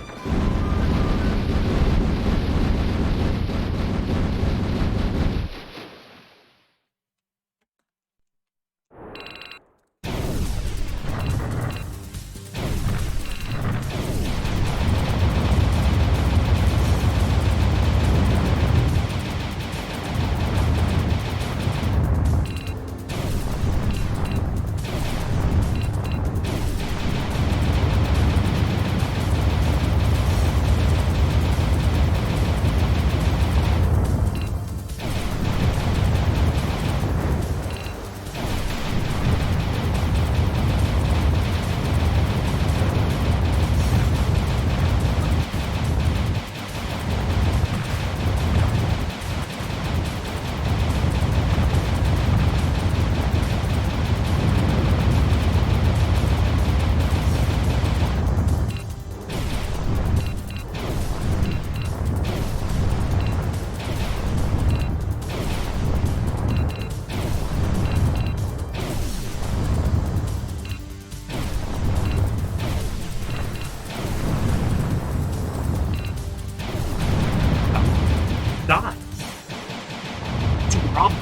Die. What's your problem?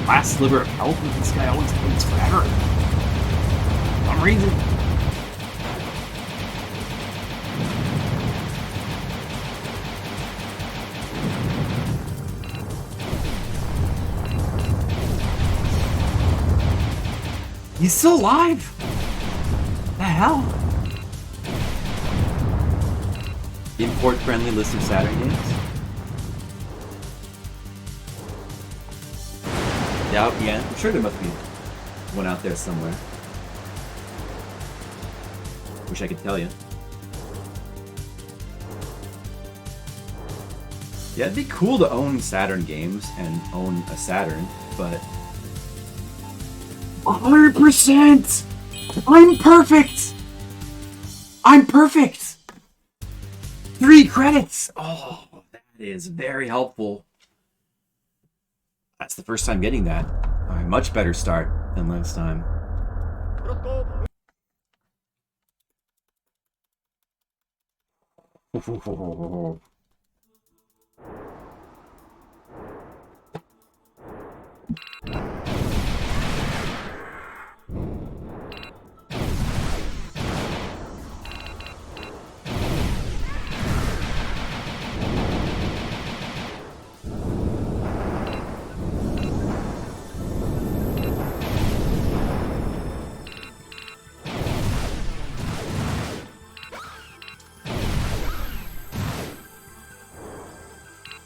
Last sliver of health with this guy always takes forever. For some reason. He's still alive! The hell? Import-friendly list of Saturn games? Yeah, I'm sure there must be one out there somewhere. Wish I could tell you. Yeah, it'd be cool to own Saturn games and own a Saturn, but 100%! I'm perfect! I'm perfect! 3 credits! Oh, that is very helpful. That's the first time getting that. A much better start than last time.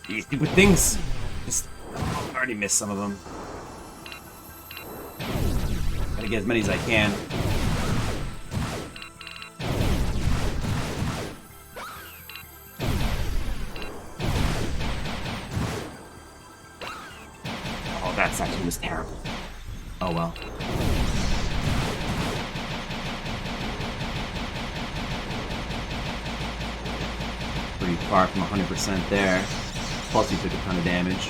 These stupid things! Just, I already missed some of them. Gotta get as many as I can. Oh, that section was terrible. Oh well. Pretty far from 100% there. Plus, he took a ton of damage.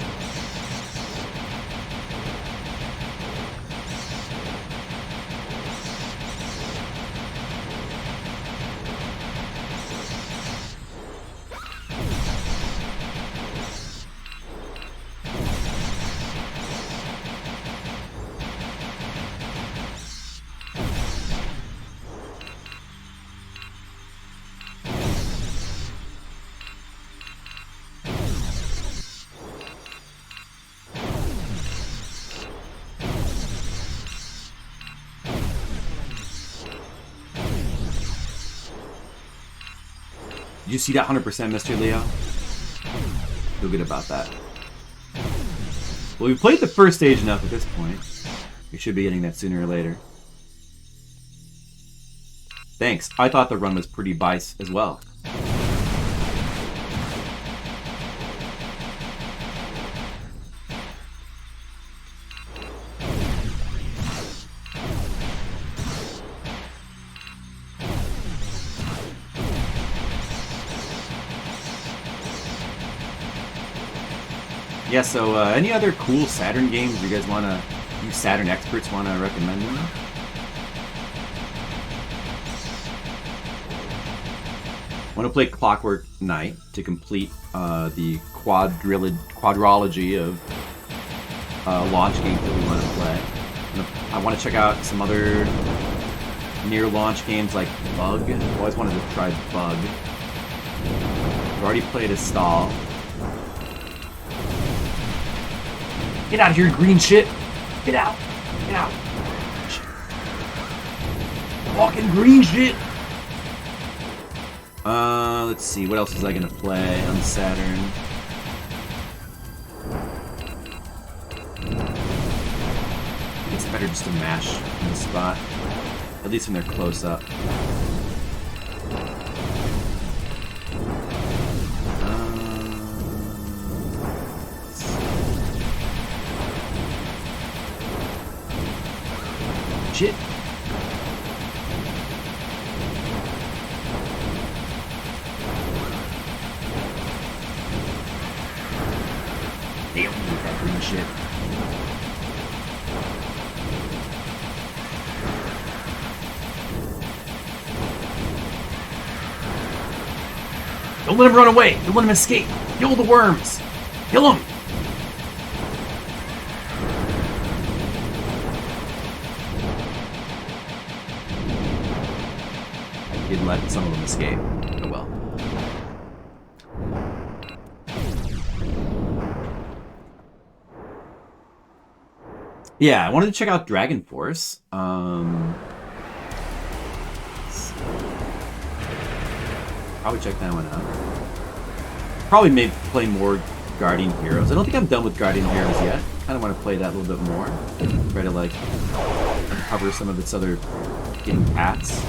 you see that 100%, Mr. Leo? Feel good about that. Well, we played the first stage enough at this point. We should be getting that sooner or later. Thanks. I thought the run was pretty bice as well. Yeah, so any other cool Saturn games you guys want to, you Saturn experts want to recommend them? I want to play Clockwork Knight to complete the quadrology of launch games that we want to play. I want to check out some other near launch games like Bug. I've always wanted to try Bug. I've already played Astral. Get out of here, green shit! Get out! Get out! Walking green shit! Let's see, what else was I gonna play on Saturn? It's better just to mash in the spot. At least when they're close up. Shit. Damn, that green shit. Don't let him run away. Don't let him escape. Kill the worms. Kill him. Didn't let some of them escape. Oh well. Yeah, I wanted to check out Dragon Force. Probably check that one out. Probably maybe play more Guardian Heroes. I don't think I'm done with Guardian Heroes yet. Kind of want to play that a little bit more. Try to like uncover some of its other hidden paths.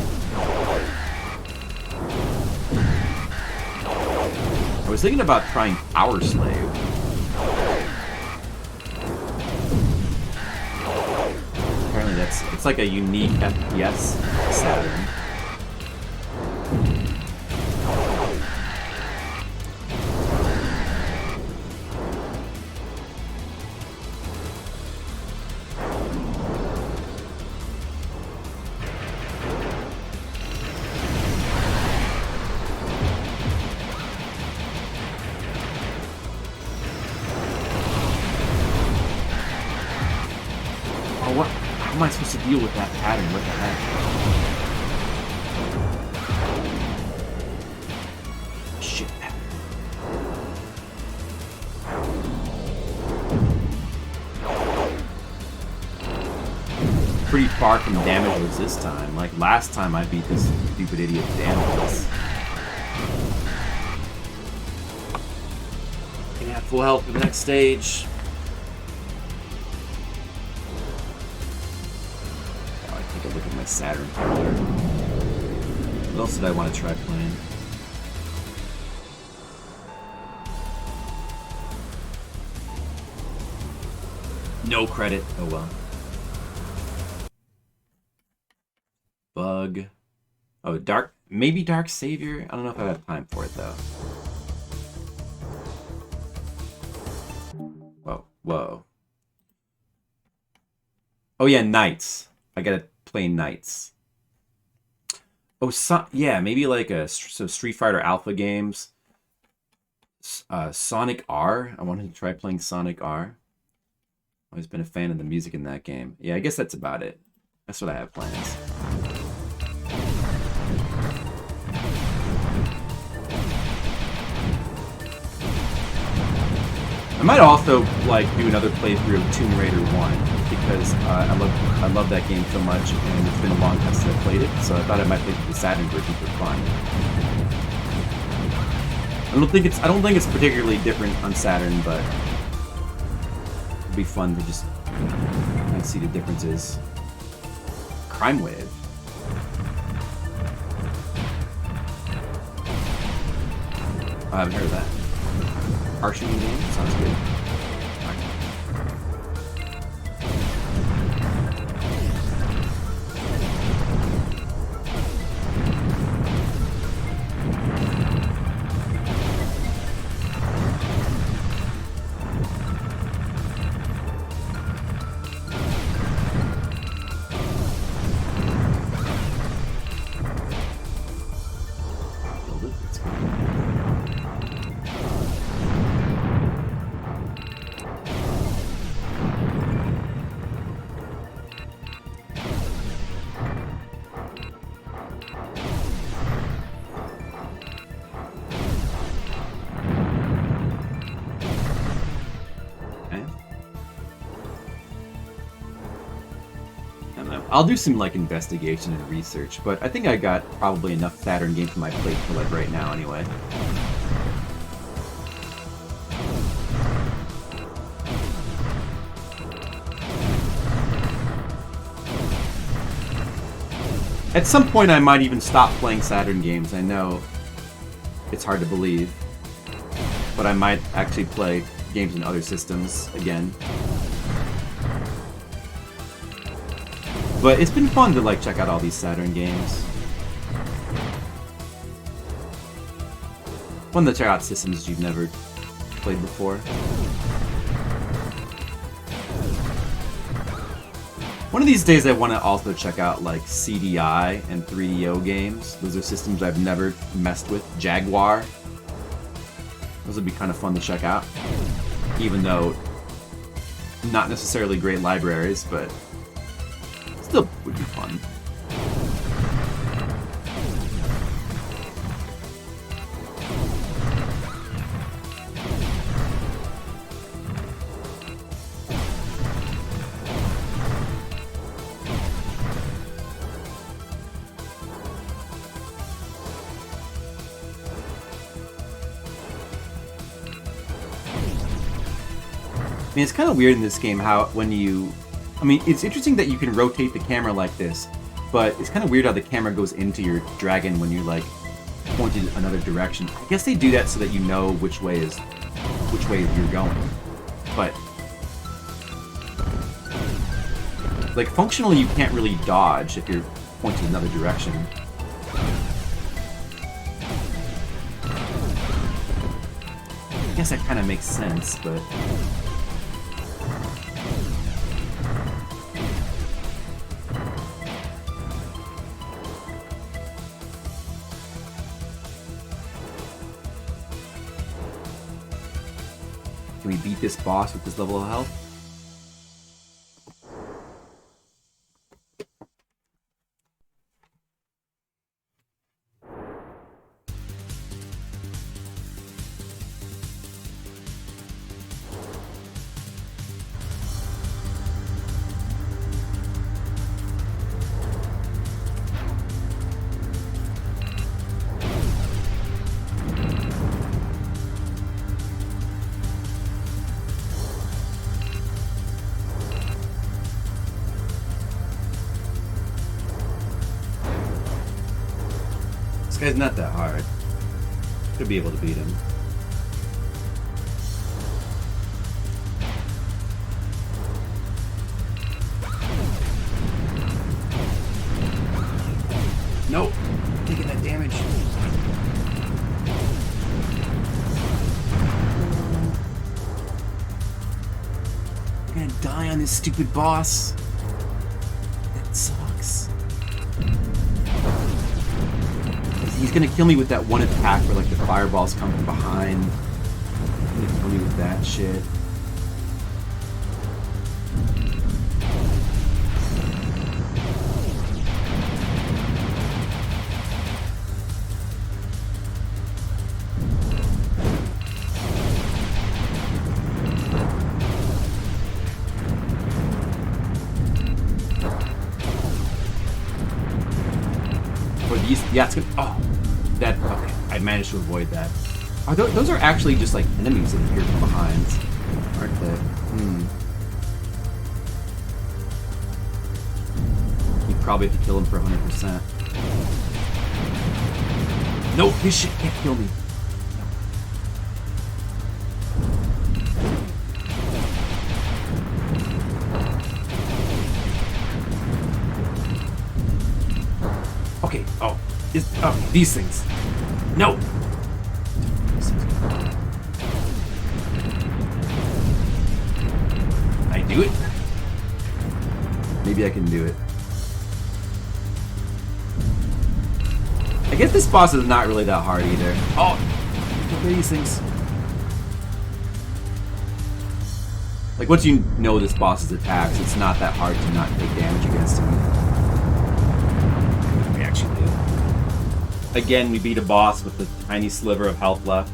I was thinking about trying Power Slave. Apparently it's like a unique FPS Saturn. How am I supposed to deal with that pattern? What the heck? Shit pattern. Pretty far from damageless this time. Like last time I beat this stupid idiot damageless. Gonna have full health for the next stage. Look at my Saturn folder. What else did I want to try playing? No credit. Oh well. Bug. Oh, maybe Dark Savior? I don't know if I have time for it though. Whoa. Whoa. Oh yeah, Knights. I gotta play Knights. Oh, yeah, maybe like some Street Fighter Alpha games. Sonic R. I wanted to try playing Sonic R. Always been a fan of the music in that game. Yeah, I guess that's about it. That's what I have plans. I might also like do another playthrough of Tomb Raider 1 because I love that game so much, and it's been a long time since I played it, so I thought I might play the Saturn version for fun. I don't think it's particularly different on Saturn, but it'd be fun to just kind of see the differences. Crime Wave. I haven't heard of that. Art shooting game? Sounds good. I'll do some like investigation and research, but I think I got probably enough Saturn games on my plate for like right now anyway. At some point I might even stop playing Saturn games. I know it's hard to believe, but I might actually play games in other systems again. But it's been fun to like check out all these Saturn games. Fun to check out systems you've never played before. One of these days I want to also check out like CDI and 3DO games. Those are systems I've never messed with. Jaguar. Those would be kind of fun to check out. Even though not necessarily great libraries, but still would be fun. I mean, it's kind of weird in this game how when you... I mean, it's interesting that you can rotate the camera like this, but it's kind of weird how the camera goes into your dragon when you're, like, pointed in another direction. I guess they do that so that you know which way you're going. But... like, functionally, you can't really dodge if you're pointed in another direction. I guess that kind of makes sense, but... can we beat this boss with this level of health? This guy's not that hard. Should be able to beat him. Nope. Taking that damage. I'm gonna die on this stupid boss. That sucks. He's gonna kill me with that one attack where like the fireballs come from behind. He's gonna kill me with that shit. Yeah, it's gonna. Oh, that. Okay, I managed to avoid that. Those are actually just like enemies that appear from behind, aren't they? You probably have to kill him for 100%. No, this shit can't kill me. Okay, these things. No! I do it? Maybe I can do it. I guess this boss is not really that hard either. Oh! Look at these things. Like, once you know this boss's attacks, it's not that hard to not take damage against him. We actually do. Again, we beat a boss with a tiny sliver of health left.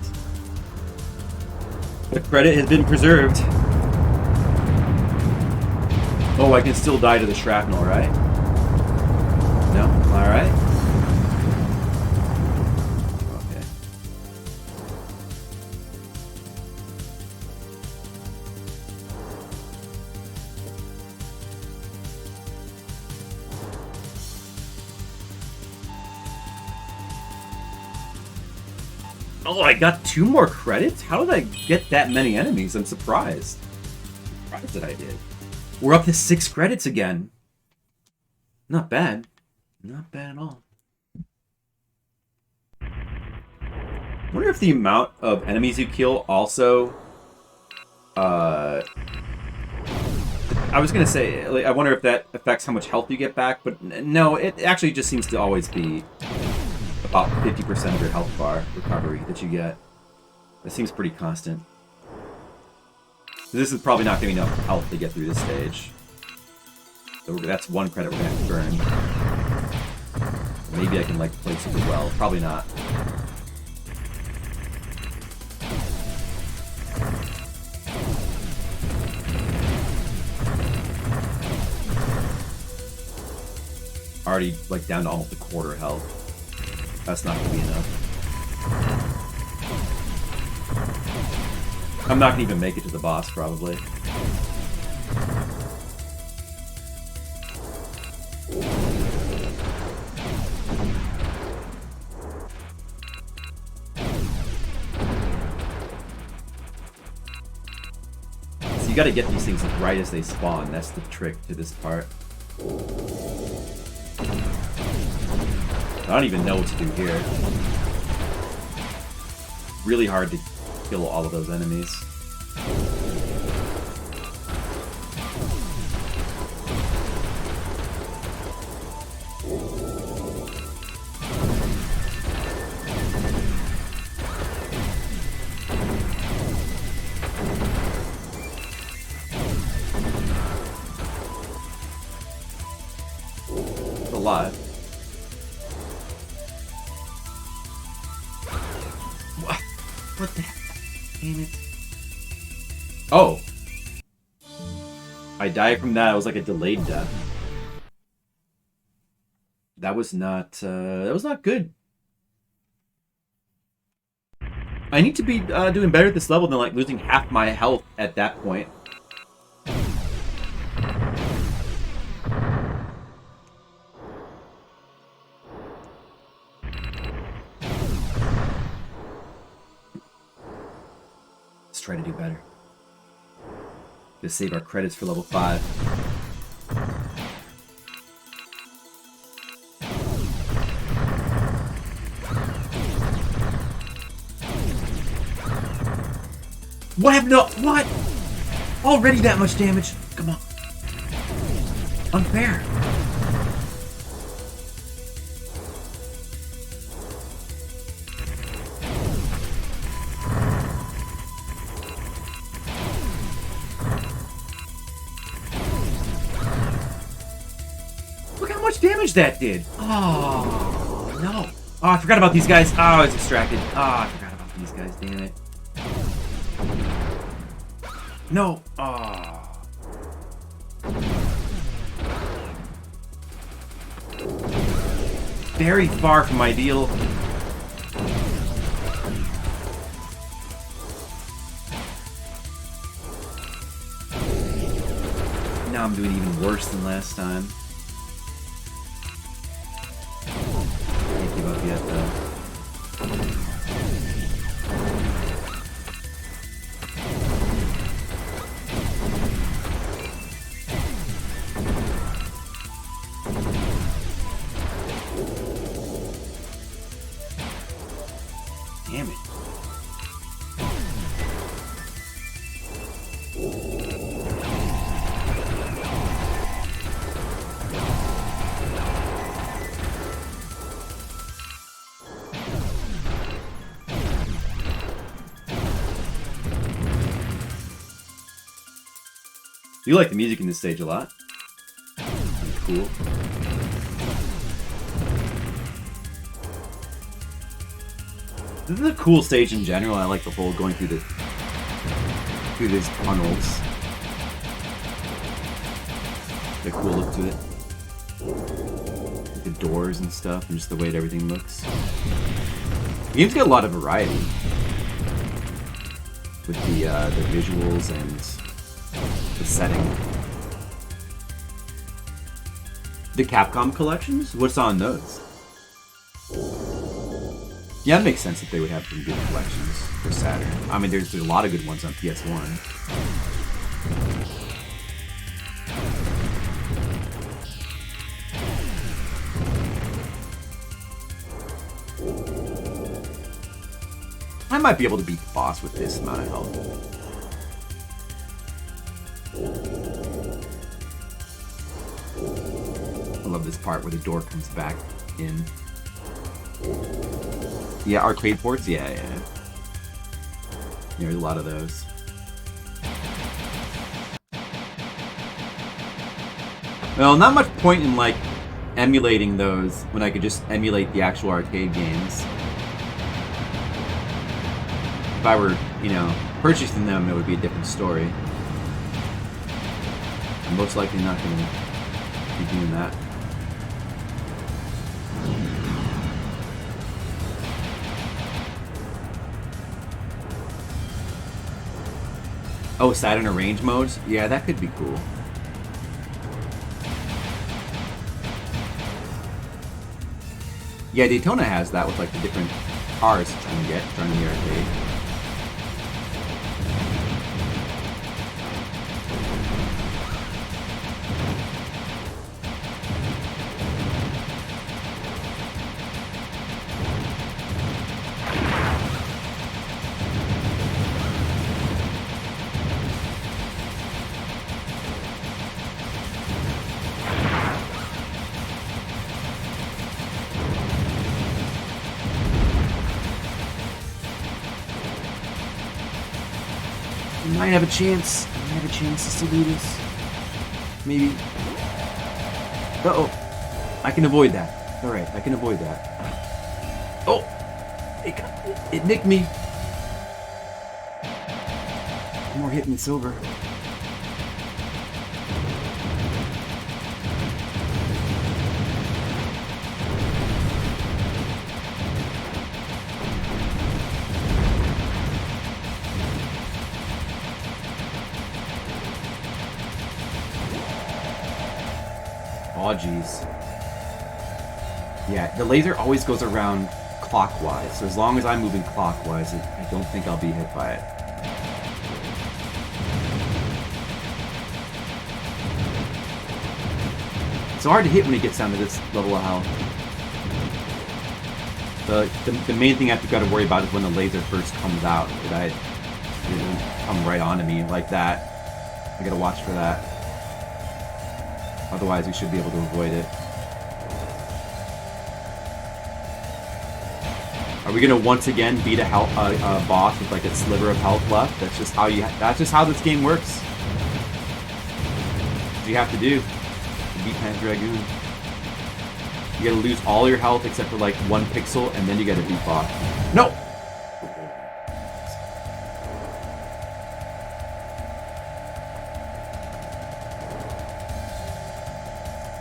The credit has been preserved. Oh, I can still die to the shrapnel, right? No? Alright. Okay. Oh, I got 2 more credits? How did I get that many enemies? I'm surprised. Surprised that I did. We're up to 6 credits again. Not bad. Not bad at all. I wonder if the amount of enemies you kill also... I was going to say, like, I wonder if that affects how much health you get back, but no, it actually just seems to always be about 50% of your health bar recovery that you get. That seems pretty constant. This is probably not going to be enough health to get through this stage. So that's 1 credit we're going to have to burn. Maybe I can, like, play super well. Probably not. Already, like, down to almost a quarter health. That's not going to be enough. I'm not going to even make it to the boss, probably. So you got to get these things right as they spawn. That's the trick to this part. I don't even know what to do here. Really hard to kill all of those enemies. It's alive. What the heck? Damn it. Oh! I died from that. It was like a delayed death. That was not good. I need to be doing better at this level than like losing half my health at that point. Let's try to do better. Just save our credits for level 5. What happened to... What? Already that much damage? Come on. Unfair. Look how much damage that did. Oh, no. Oh, I forgot about these guys. Oh, I was distracted. Oh, I forgot about these guys. Damn it. No. Oh. Very far from ideal. Now I'm doing even worse than last time. Can't give up yet, though. Damn it. You like the music in this stage a lot. It's cool. This is a cool stage in general. I like the whole going through these tunnels. The cool look to it. Like the doors and stuff, and just the way that everything looks. The game's got a lot of variety with the visuals and the setting. The Capcom collections? What's on those? Yeah, it makes sense that they would have some good collections for Saturn. I mean, there's a lot of good ones on PS1. I might be able to beat the boss with this amount of health. I love this part where the door comes back in. Yeah, arcade ports? Yeah. There's a lot of those. Well, not much point in, like, emulating those when I could just emulate the actual arcade games. If I were, purchasing them, it would be a different story. I'm most likely not going to be doing that. Oh, Saturn arrange modes? Yeah, that could be cool. Yeah, Daytona has that with like the different cars trying to get during the arcade. I have a chance. I have a chance to still do this. Maybe. Uh-oh. I can avoid that. Alright, I can avoid that. Oh! It nicked me. One more hit and it's over. Oh, jeez. Yeah, the laser always goes around clockwise, so as long as I'm moving clockwise, I don't think I'll be hit by it. It's hard to hit when it gets down to this level of health. The main thing I've got to worry about is when the laser first comes out, that it doesn't come right onto me like that. I gotta watch for that. Otherwise, we should be able to avoid it. Are we gonna once again beat a boss with like a sliver of health left? That's just how this game works. What you have to do to beat Panzer Dragoon. You gotta lose all your health except for like 1 pixel, and then you gotta beat boss. No.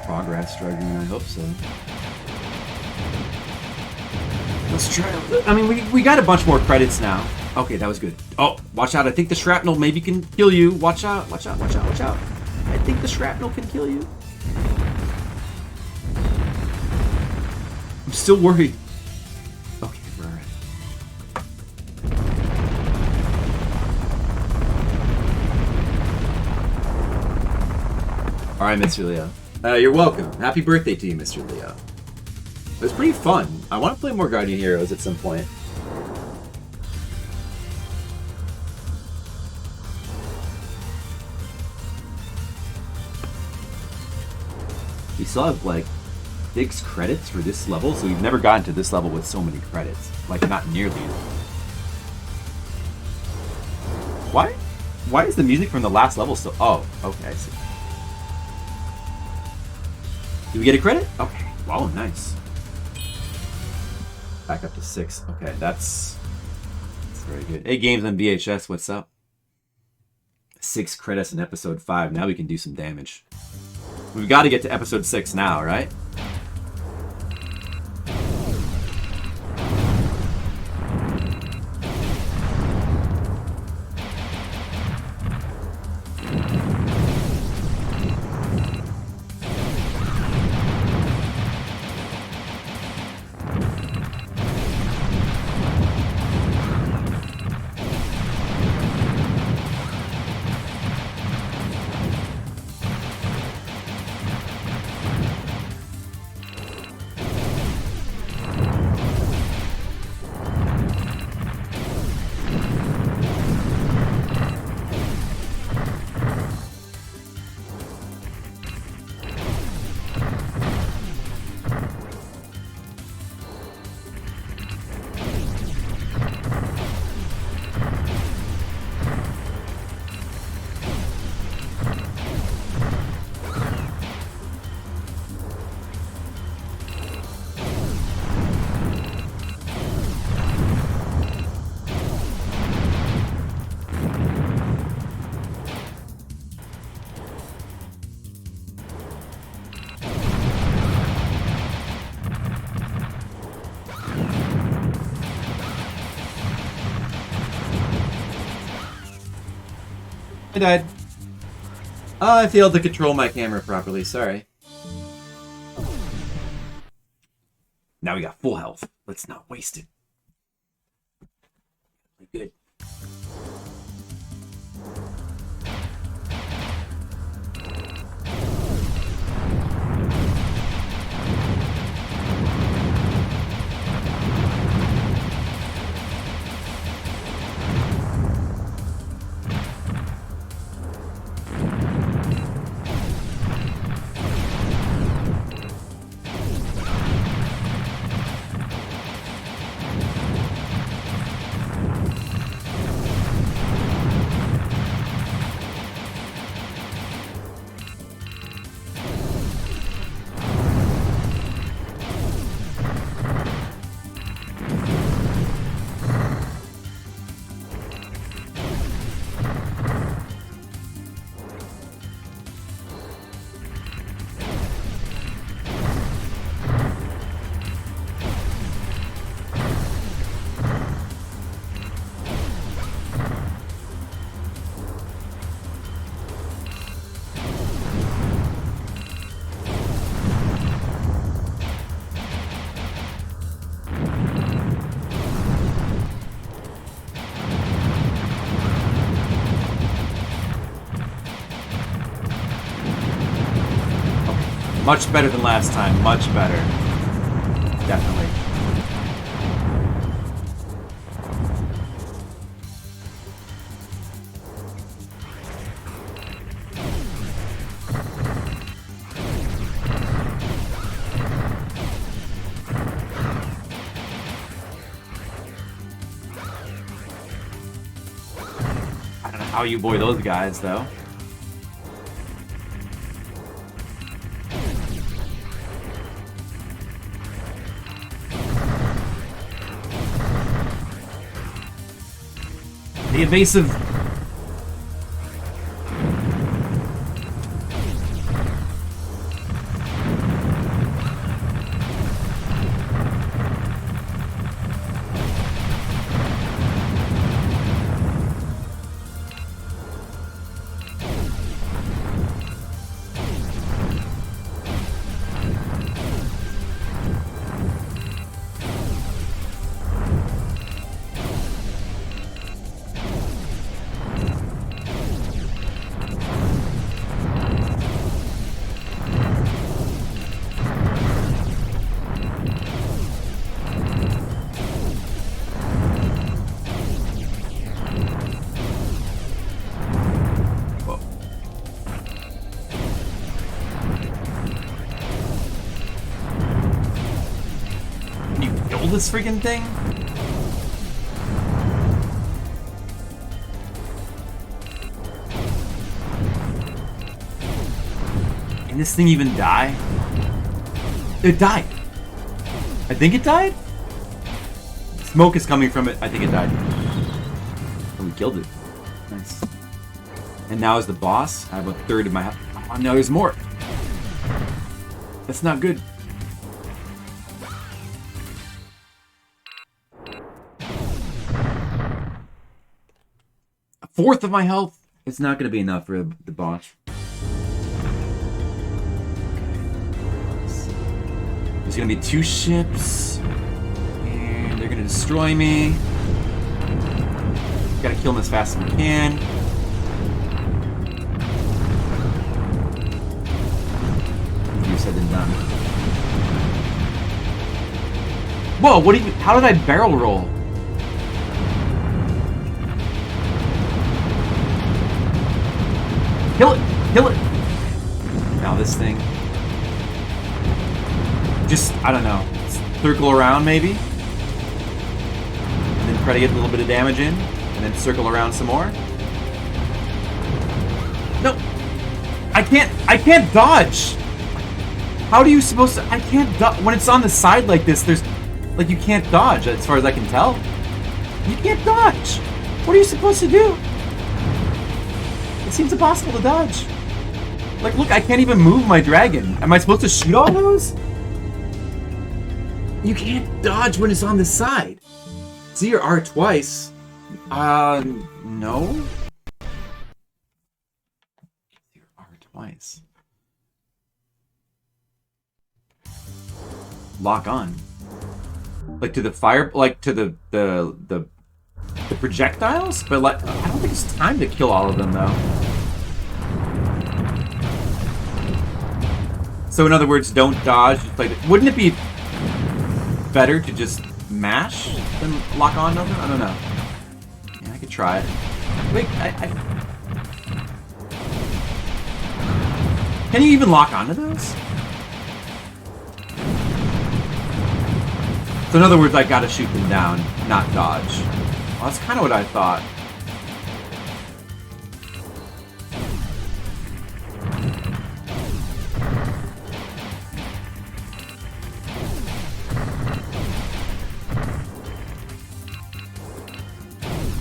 Progress, Dragoon. I hope so. Let's try. I mean, we got a bunch more credits now. Okay, that was good. Oh, watch out! I think the shrapnel maybe can kill you. Watch out! Watch out! Watch out! Watch out! I think the shrapnel can kill you? I'm still worried. Okay, we're alright. Alright, Mr. Leo. You're welcome. Happy birthday to you, Mr. Leo. It was pretty fun. I want to play more Guardian Heroes at some point. We still have, like, 6 credits for this level, so we've never gotten to this level with so many credits. Like, not nearly. Why is the music from the last level still... Oh, okay, I see. Did we get a credit? Okay. Wow, nice. Back up to 6. Okay, that's very good. Hey, Games on VHS, what's up? 6 credits in episode 5. Now we can do some damage. We've got to get to episode 6 now, right? I died. I failed to control my camera properly, sorry. Now we got full health. Let's not waste it. Good. Much better than last time. Much better. Definitely. I don't know how you avoid those guys, though. The evasive... this freaking thing? Can this thing even die? It died. I think it died? Smoke is coming from it. I think it died. Oh, we killed it. Nice. And now as the boss, I have a third of my health. Oh, no, there's more. That's not good. A fourth of my health. It's not going to be enough for the boss. There's going to be 2 ships. And they're going to destroy me. Gotta kill them as fast as we can. Easier said than done. Whoa, what do you... How did I barrel roll? Kill it! Kill it! Now this thing. Just, I don't know. Circle around, maybe? And then try to get a little bit of damage in. And then circle around some more. No! I can't dodge! How are you supposed to... I can't dodge. When it's on the side like this, there's... Like, you can't dodge, as far as I can tell. You can't dodge! What are you supposed to do? It seems impossible to dodge. Like, look, I can't even move my dragon. Am I supposed to shoot all those? You can't dodge when it's on the side. See your R twice. No. Your R twice. Lock on. Like to the fire, like to the projectiles? But like, I don't think it's time to kill all of them though. So in other words, don't dodge. Like, wouldn't it be better to just mash than lock on to them? I don't know. Yeah, I could try it. Wait, can you even lock onto those? So in other words, I gotta shoot them down, not dodge. Well, that's kind of what I thought.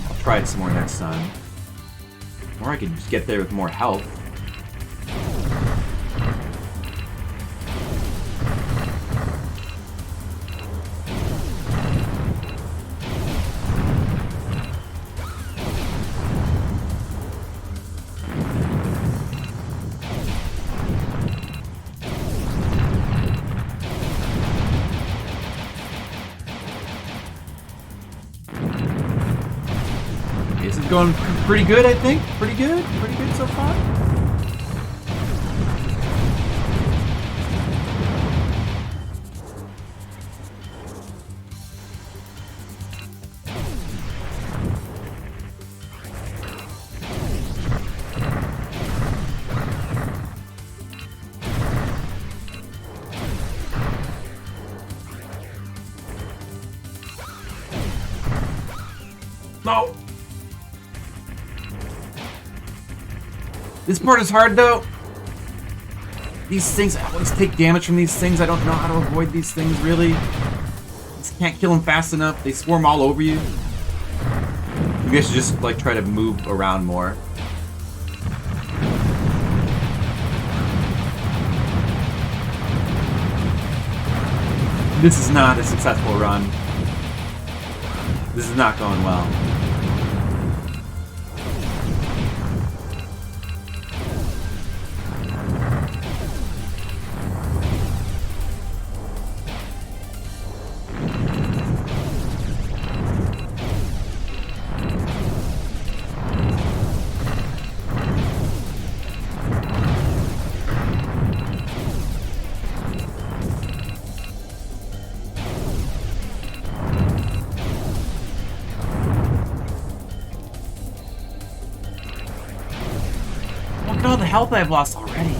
I'll try it some more next time. Or I could just get there with more health. Going pretty good, I think. Pretty good so far. No. This part is hard, though. These things, I always take damage from these things. I don't know how to avoid these things, really. Just can't kill them fast enough. They swarm all over you. Maybe I should just, like, try to move around more. This is not a successful run. This is not going well. Look at all the health I've lost already.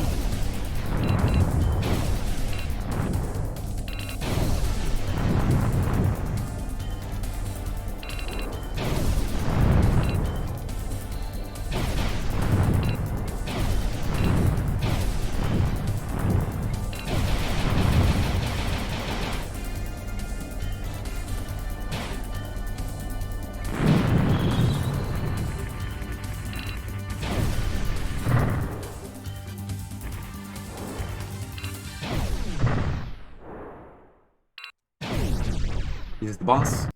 this the boss?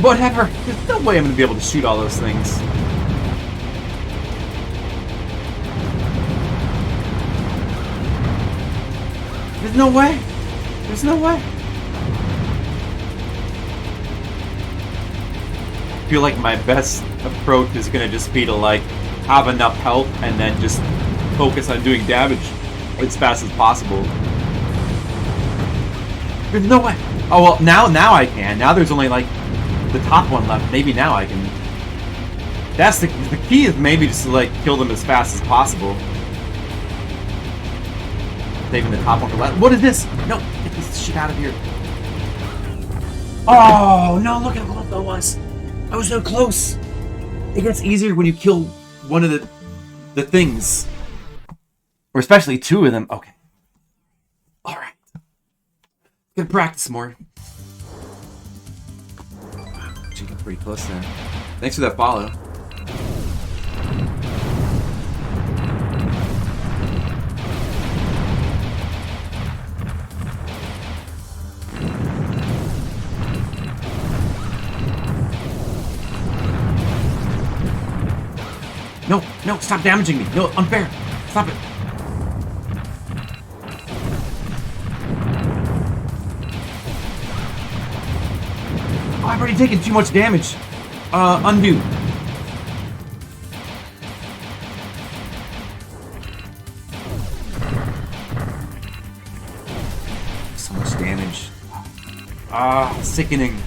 Whatever. There's no way I'm gonna be able to shoot all those things. There's no way. There's no way. I feel like my best approach is gonna just be to like have enough health and then just focus on doing damage as fast as possible. There's no way. Oh well, now I can. Now there's only like the top one left. Maybe now I can. That's the key is maybe just to like kill them as fast as possible. Saving the top one for last. What is this? No, get this shit out of here. Oh no! Look how close that was. I was so close. It gets easier when you kill one of the things, or especially two of them. Okay. All right. Gonna practice more. She got pretty close there. Thanks for that follow. No, no, stop damaging me. No, unfair. Stop it. Oh, I've already taken too much damage. Undo. So much damage. Sickening.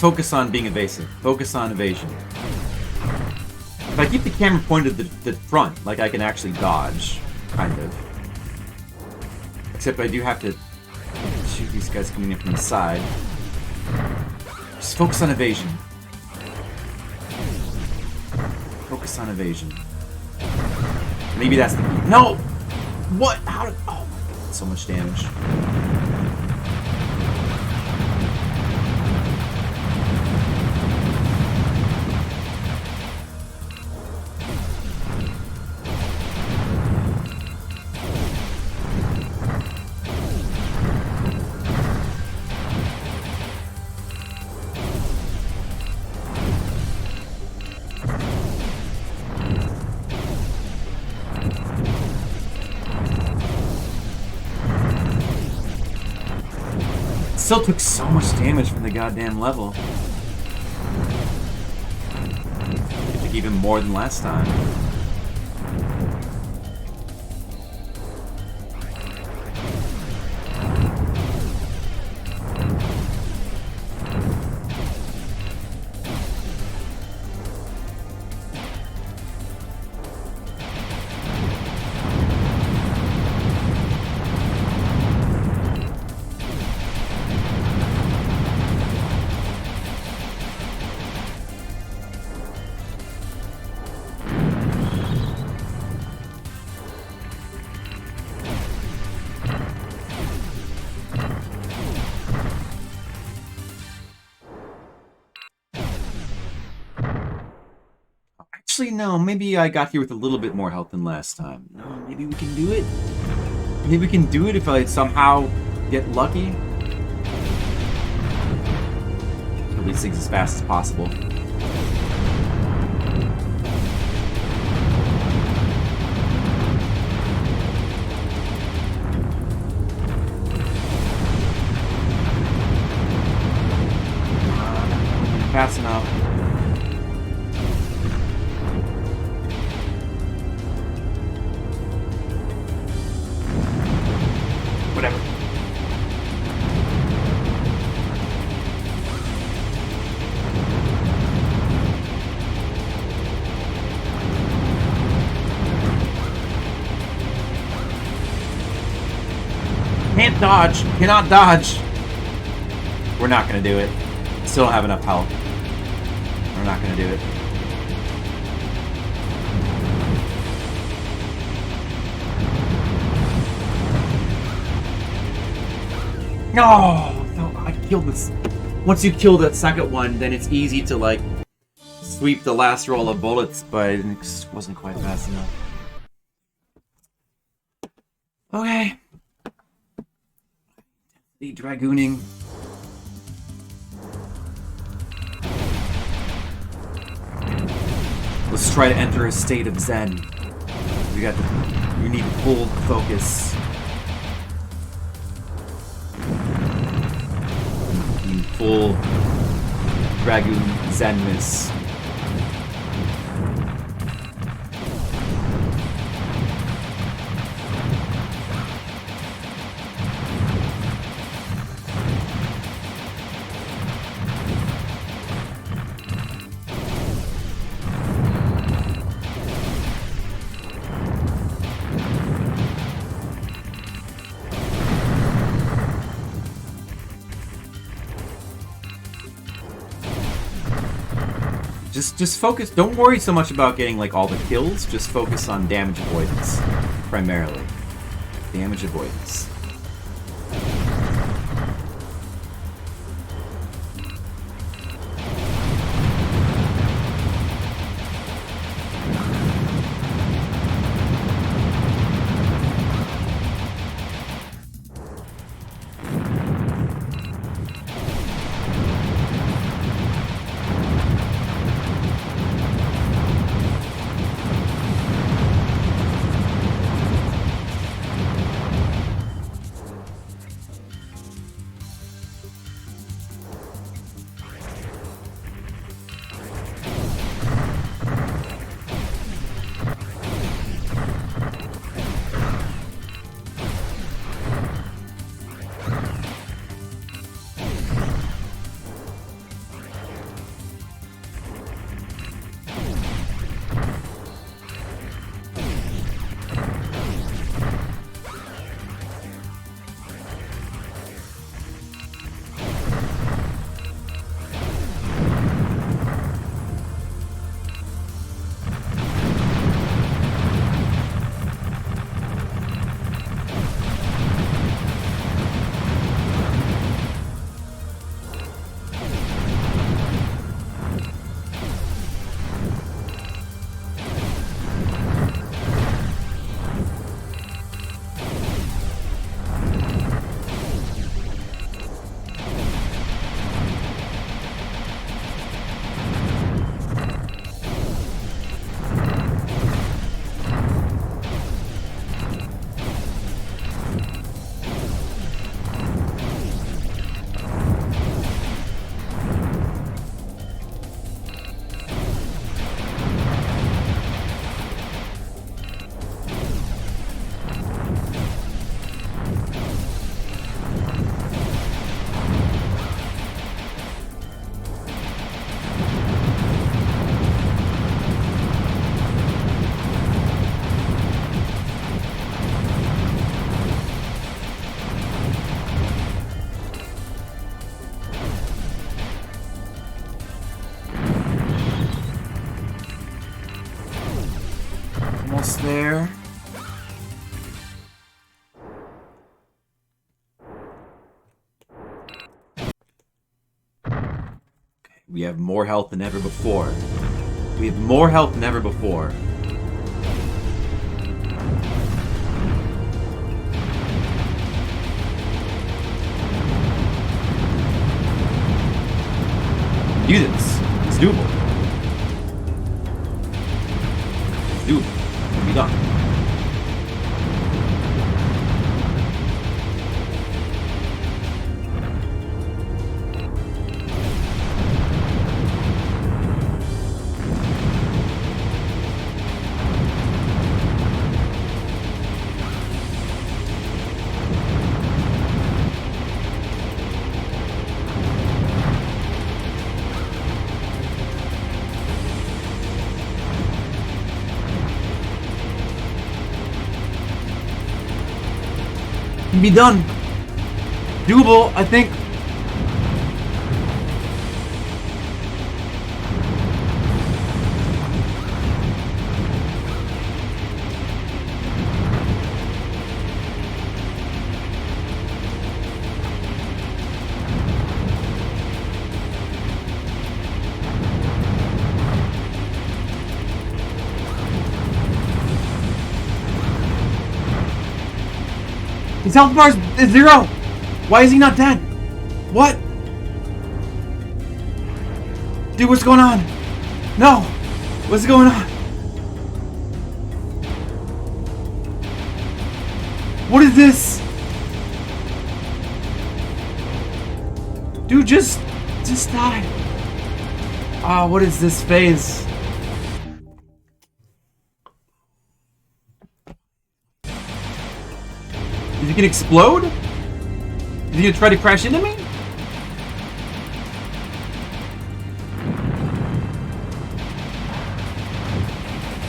Focus on being evasive. Focus on evasion. If I keep the camera pointed at the front, like I can actually dodge, kind of. Except I do have to shoot these guys coming in from the side. Just focus on evasion. Focus on evasion. Maybe that's the key. No! What? How did... Oh my god, so much damage. Still took so much damage from the goddamn level. It took even more than last time. Actually, no. Maybe I got here with a little bit more health than last time. No, maybe we can do it. Maybe we can do it if I somehow get lucky. Kill these things as fast as possible. Fast enough. Whatever. Can't dodge. Cannot dodge. We're not gonna do it. Still don't have enough health. We're not gonna do it. No, I killed this. Once you kill that second one, then it's easy to like sweep the last roll of bullets, but it just wasn't quite fast enough. Okay. The dragooning. Let's try to enter a state of Zen. You need full focus. In full Dragoon Zenness. Just focus. Don't worry so much about getting like all the kills. Just focus on damage avoidance, primarily. Damage avoidance. Almost there. Okay, we have more health than ever before. We have more health than ever before. Do this. It's doable. It's doable. It can be done. Can be done. Doable, I think. His health bar is 0! Why is he not dead? What? Dude, what's going on? No! What's going on? What is this? Dude, just die. Ah, what is this phase? Is he gonna explode? Is he gonna try to crash into me?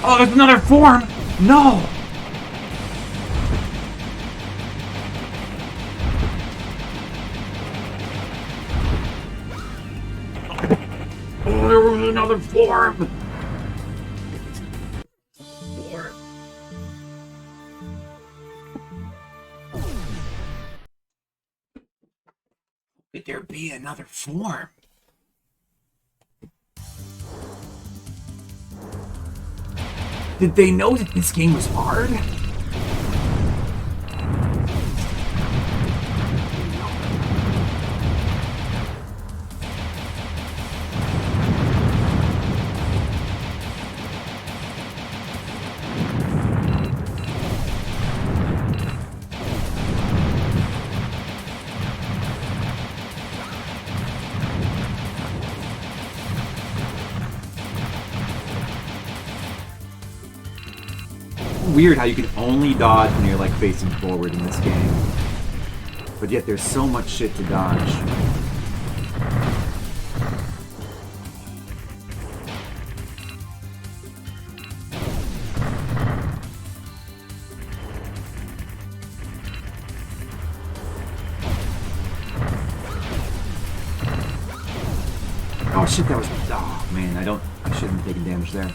Oh, there's another form! No! Oh, there was another form! Could there be another form? Did they know that this game was hard? Weird how you can only dodge when you're like facing forward in this game, but yet there's so much shit to dodge. Oh shit, that was, oh man, I shouldn't have taken damage there.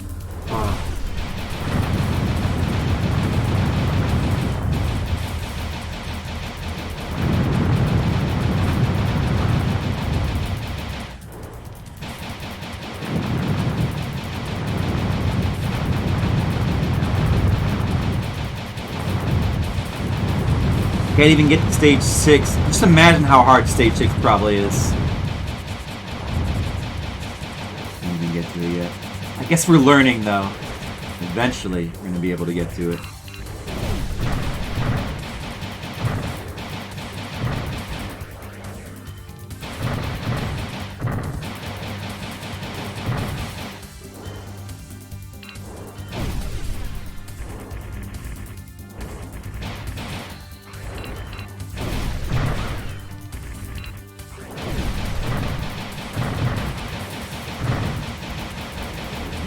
Can't even get to stage 6. Just imagine how hard stage 6 probably is. Can't even get to it yet. I guess we're learning though. Eventually, we're gonna be able to get to it.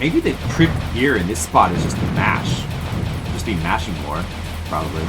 Maybe the trick here in this spot is just to mash. Just be mashing more, probably.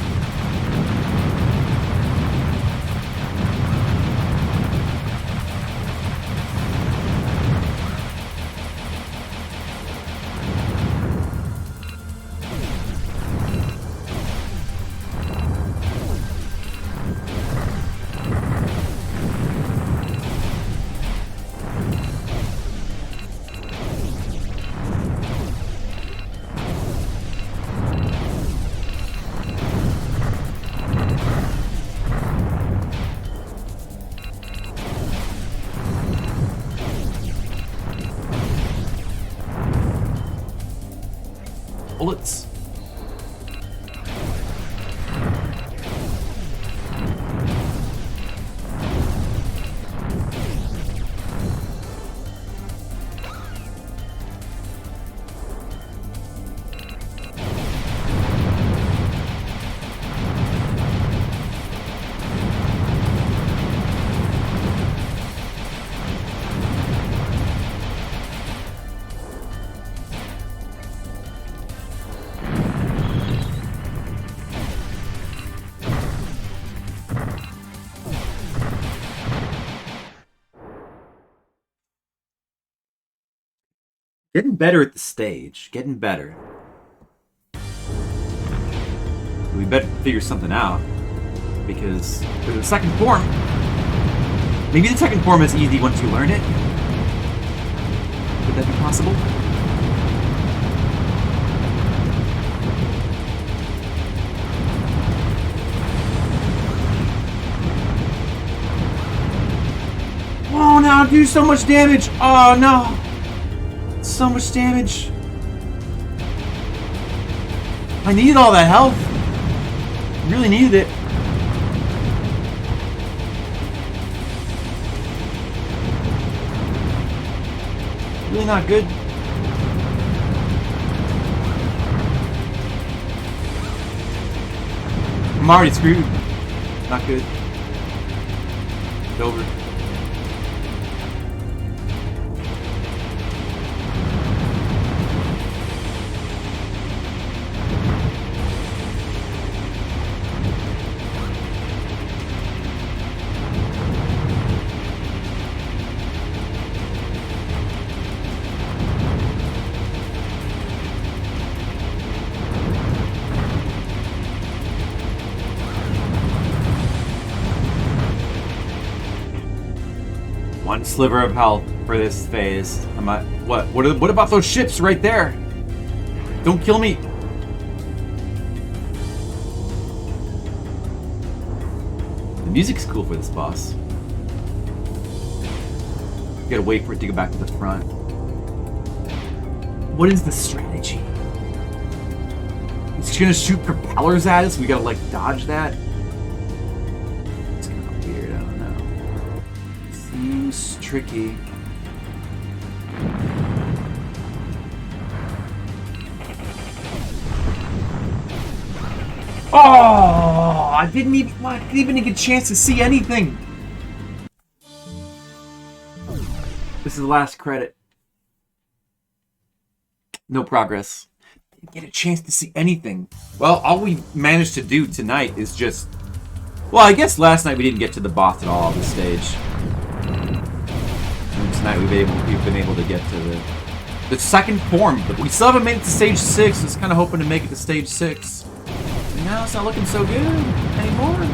bullets. Getting better at the stage. Getting better. We better figure something out. Because there's a second form. Maybe the second form is easy once you learn it. Could that be possible? Oh no, I do so much damage! Oh no! So much damage. I needed all that health. Really needed it. Really not good. I'm already screwed. Not good. It's over. One sliver of health for this phase. I'm at, what about those ships right there? Don't kill me. The music's cool for this boss. You gotta wait for it to go back to the front. What is the strategy? It's gonna shoot propellers at us. We gotta like dodge that. It's kind of weird. I don't know. Seems tricky. Oh! I didn't even get a chance to see anything. This is the last credit. No progress. Didn't get a chance to see anything. Well, all we managed to do tonight is just... Well, I guess last night we didn't get to the boss at all on the stage. And tonight we've been able to get to the second form. But we still haven't made it to stage 6. I was kind of hoping to make it to stage 6. And now it's not looking so good anymore.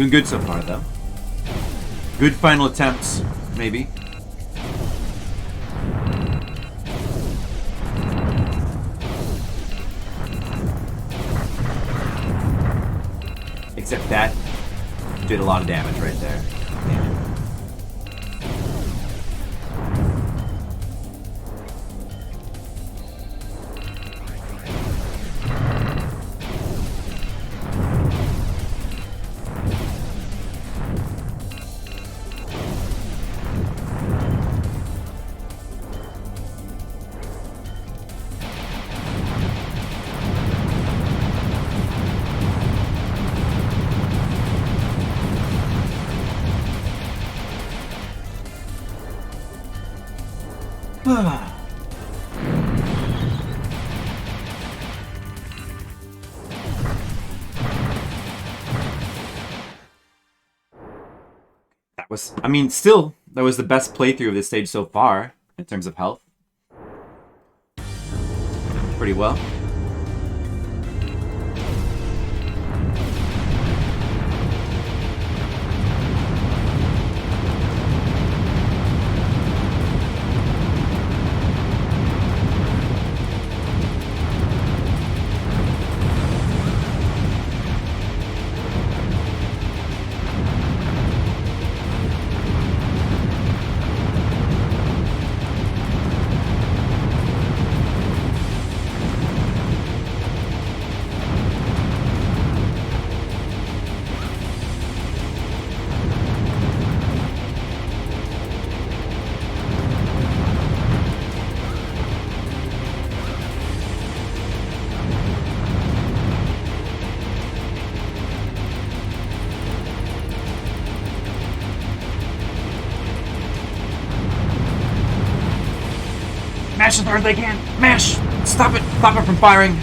Doing good so far, though. Good final attempts, maybe. Except that did a lot of damage right there. Damn it. That was, I mean, still, that was the best playthrough of this stage so far, in terms of health. Pretty well. Mash as hard as they can! Mash! Stop it! Stop it from firing!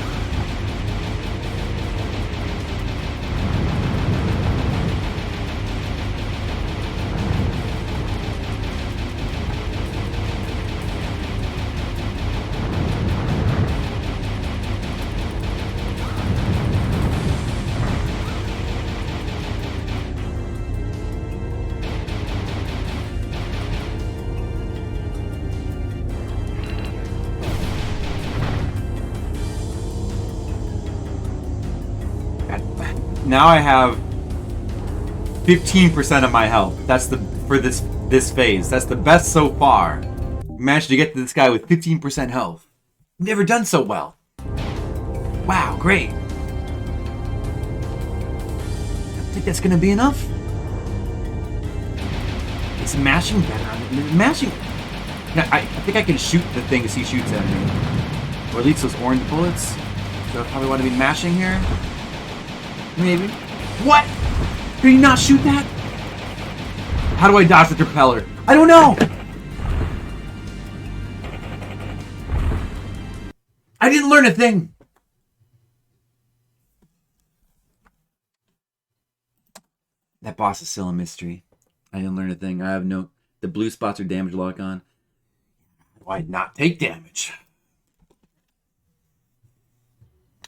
Now I have 15% of my health. That's for this phase. That's the best so far. Managed to get to this guy with 15% health. Never done so well. Wow, great. I think that's gonna be enough. Is mashing better? Mashing. I think I can shoot the things he shoots at me, or at least those orange bullets. So I probably want to be mashing here. Maybe. What? Did he not shoot that? How do I dodge the propeller? I don't know! I didn't learn a thing! That boss is still a mystery. I didn't learn a thing. I have no... The blue spots are damage lock on. Why not take damage?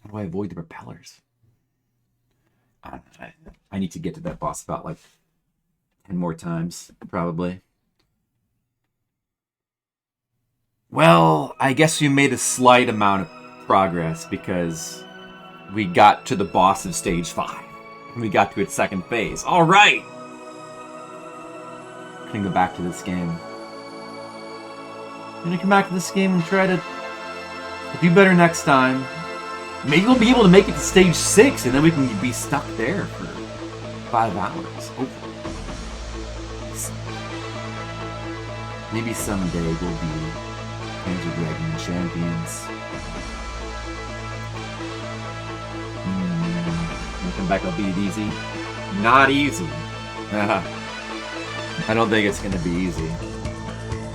How do I avoid the propellers? I need to get to that boss about like 10 more times, probably. Well, I guess we made a slight amount of progress because we got to the boss of stage 5. We got to its second phase. All right! I'm gonna go back to this game. I'm gonna come back to this game and try to do better next time. Maybe we'll be able to make it to stage 6 and then we can be stuck there for 5 hours. Hopefully. Maybe someday we'll be Panzer Dragoon champions. Come back, I'll beat it easy. Not easy. I don't think it's going to be easy.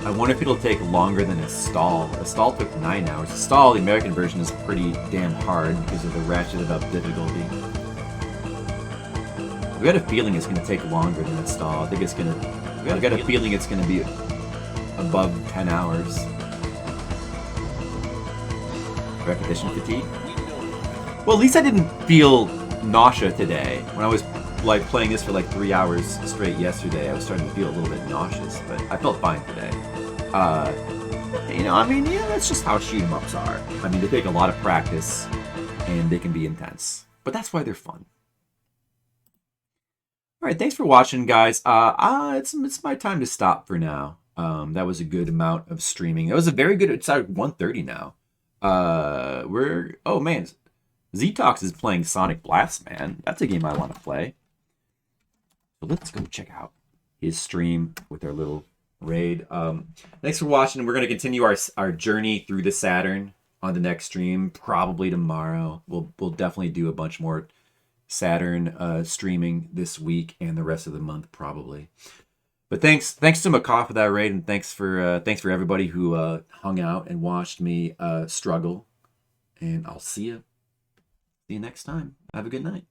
I wonder if it'll take longer than a stall. A stall took 9 hours. A stall, the American version, is pretty damn hard because of the ratcheted up difficulty. We got a feeling it's going to take longer than a stall. I think it's going to... I got a feeling it's going to be above 10 hours. Repetition fatigue? Well, at least I didn't feel nausea today when I was like playing this for like 3 hours straight yesterday, I was starting to feel a little bit nauseous, but I felt fine today. You know, I mean, yeah, that's just how shoot 'em ups are. I mean, they take a lot of practice, and they can be intense, but that's why they're fun. All right, thanks for watching, guys. It's my time to stop for now. That was a good amount of streaming. It was a very good. It's at 1:30 now. Oh man, Ztox is playing Sonic Blast, man. That's a game I want to play. So let's go check out his stream with our little raid. Thanks for watching. We're gonna continue our journey through the Saturn on the next stream, probably tomorrow. We'll definitely do a bunch more Saturn streaming this week and the rest of the month probably. But thanks to Macaw for that raid, and thanks for everybody who hung out and watched me struggle. And I'll see you next time. Have a good night.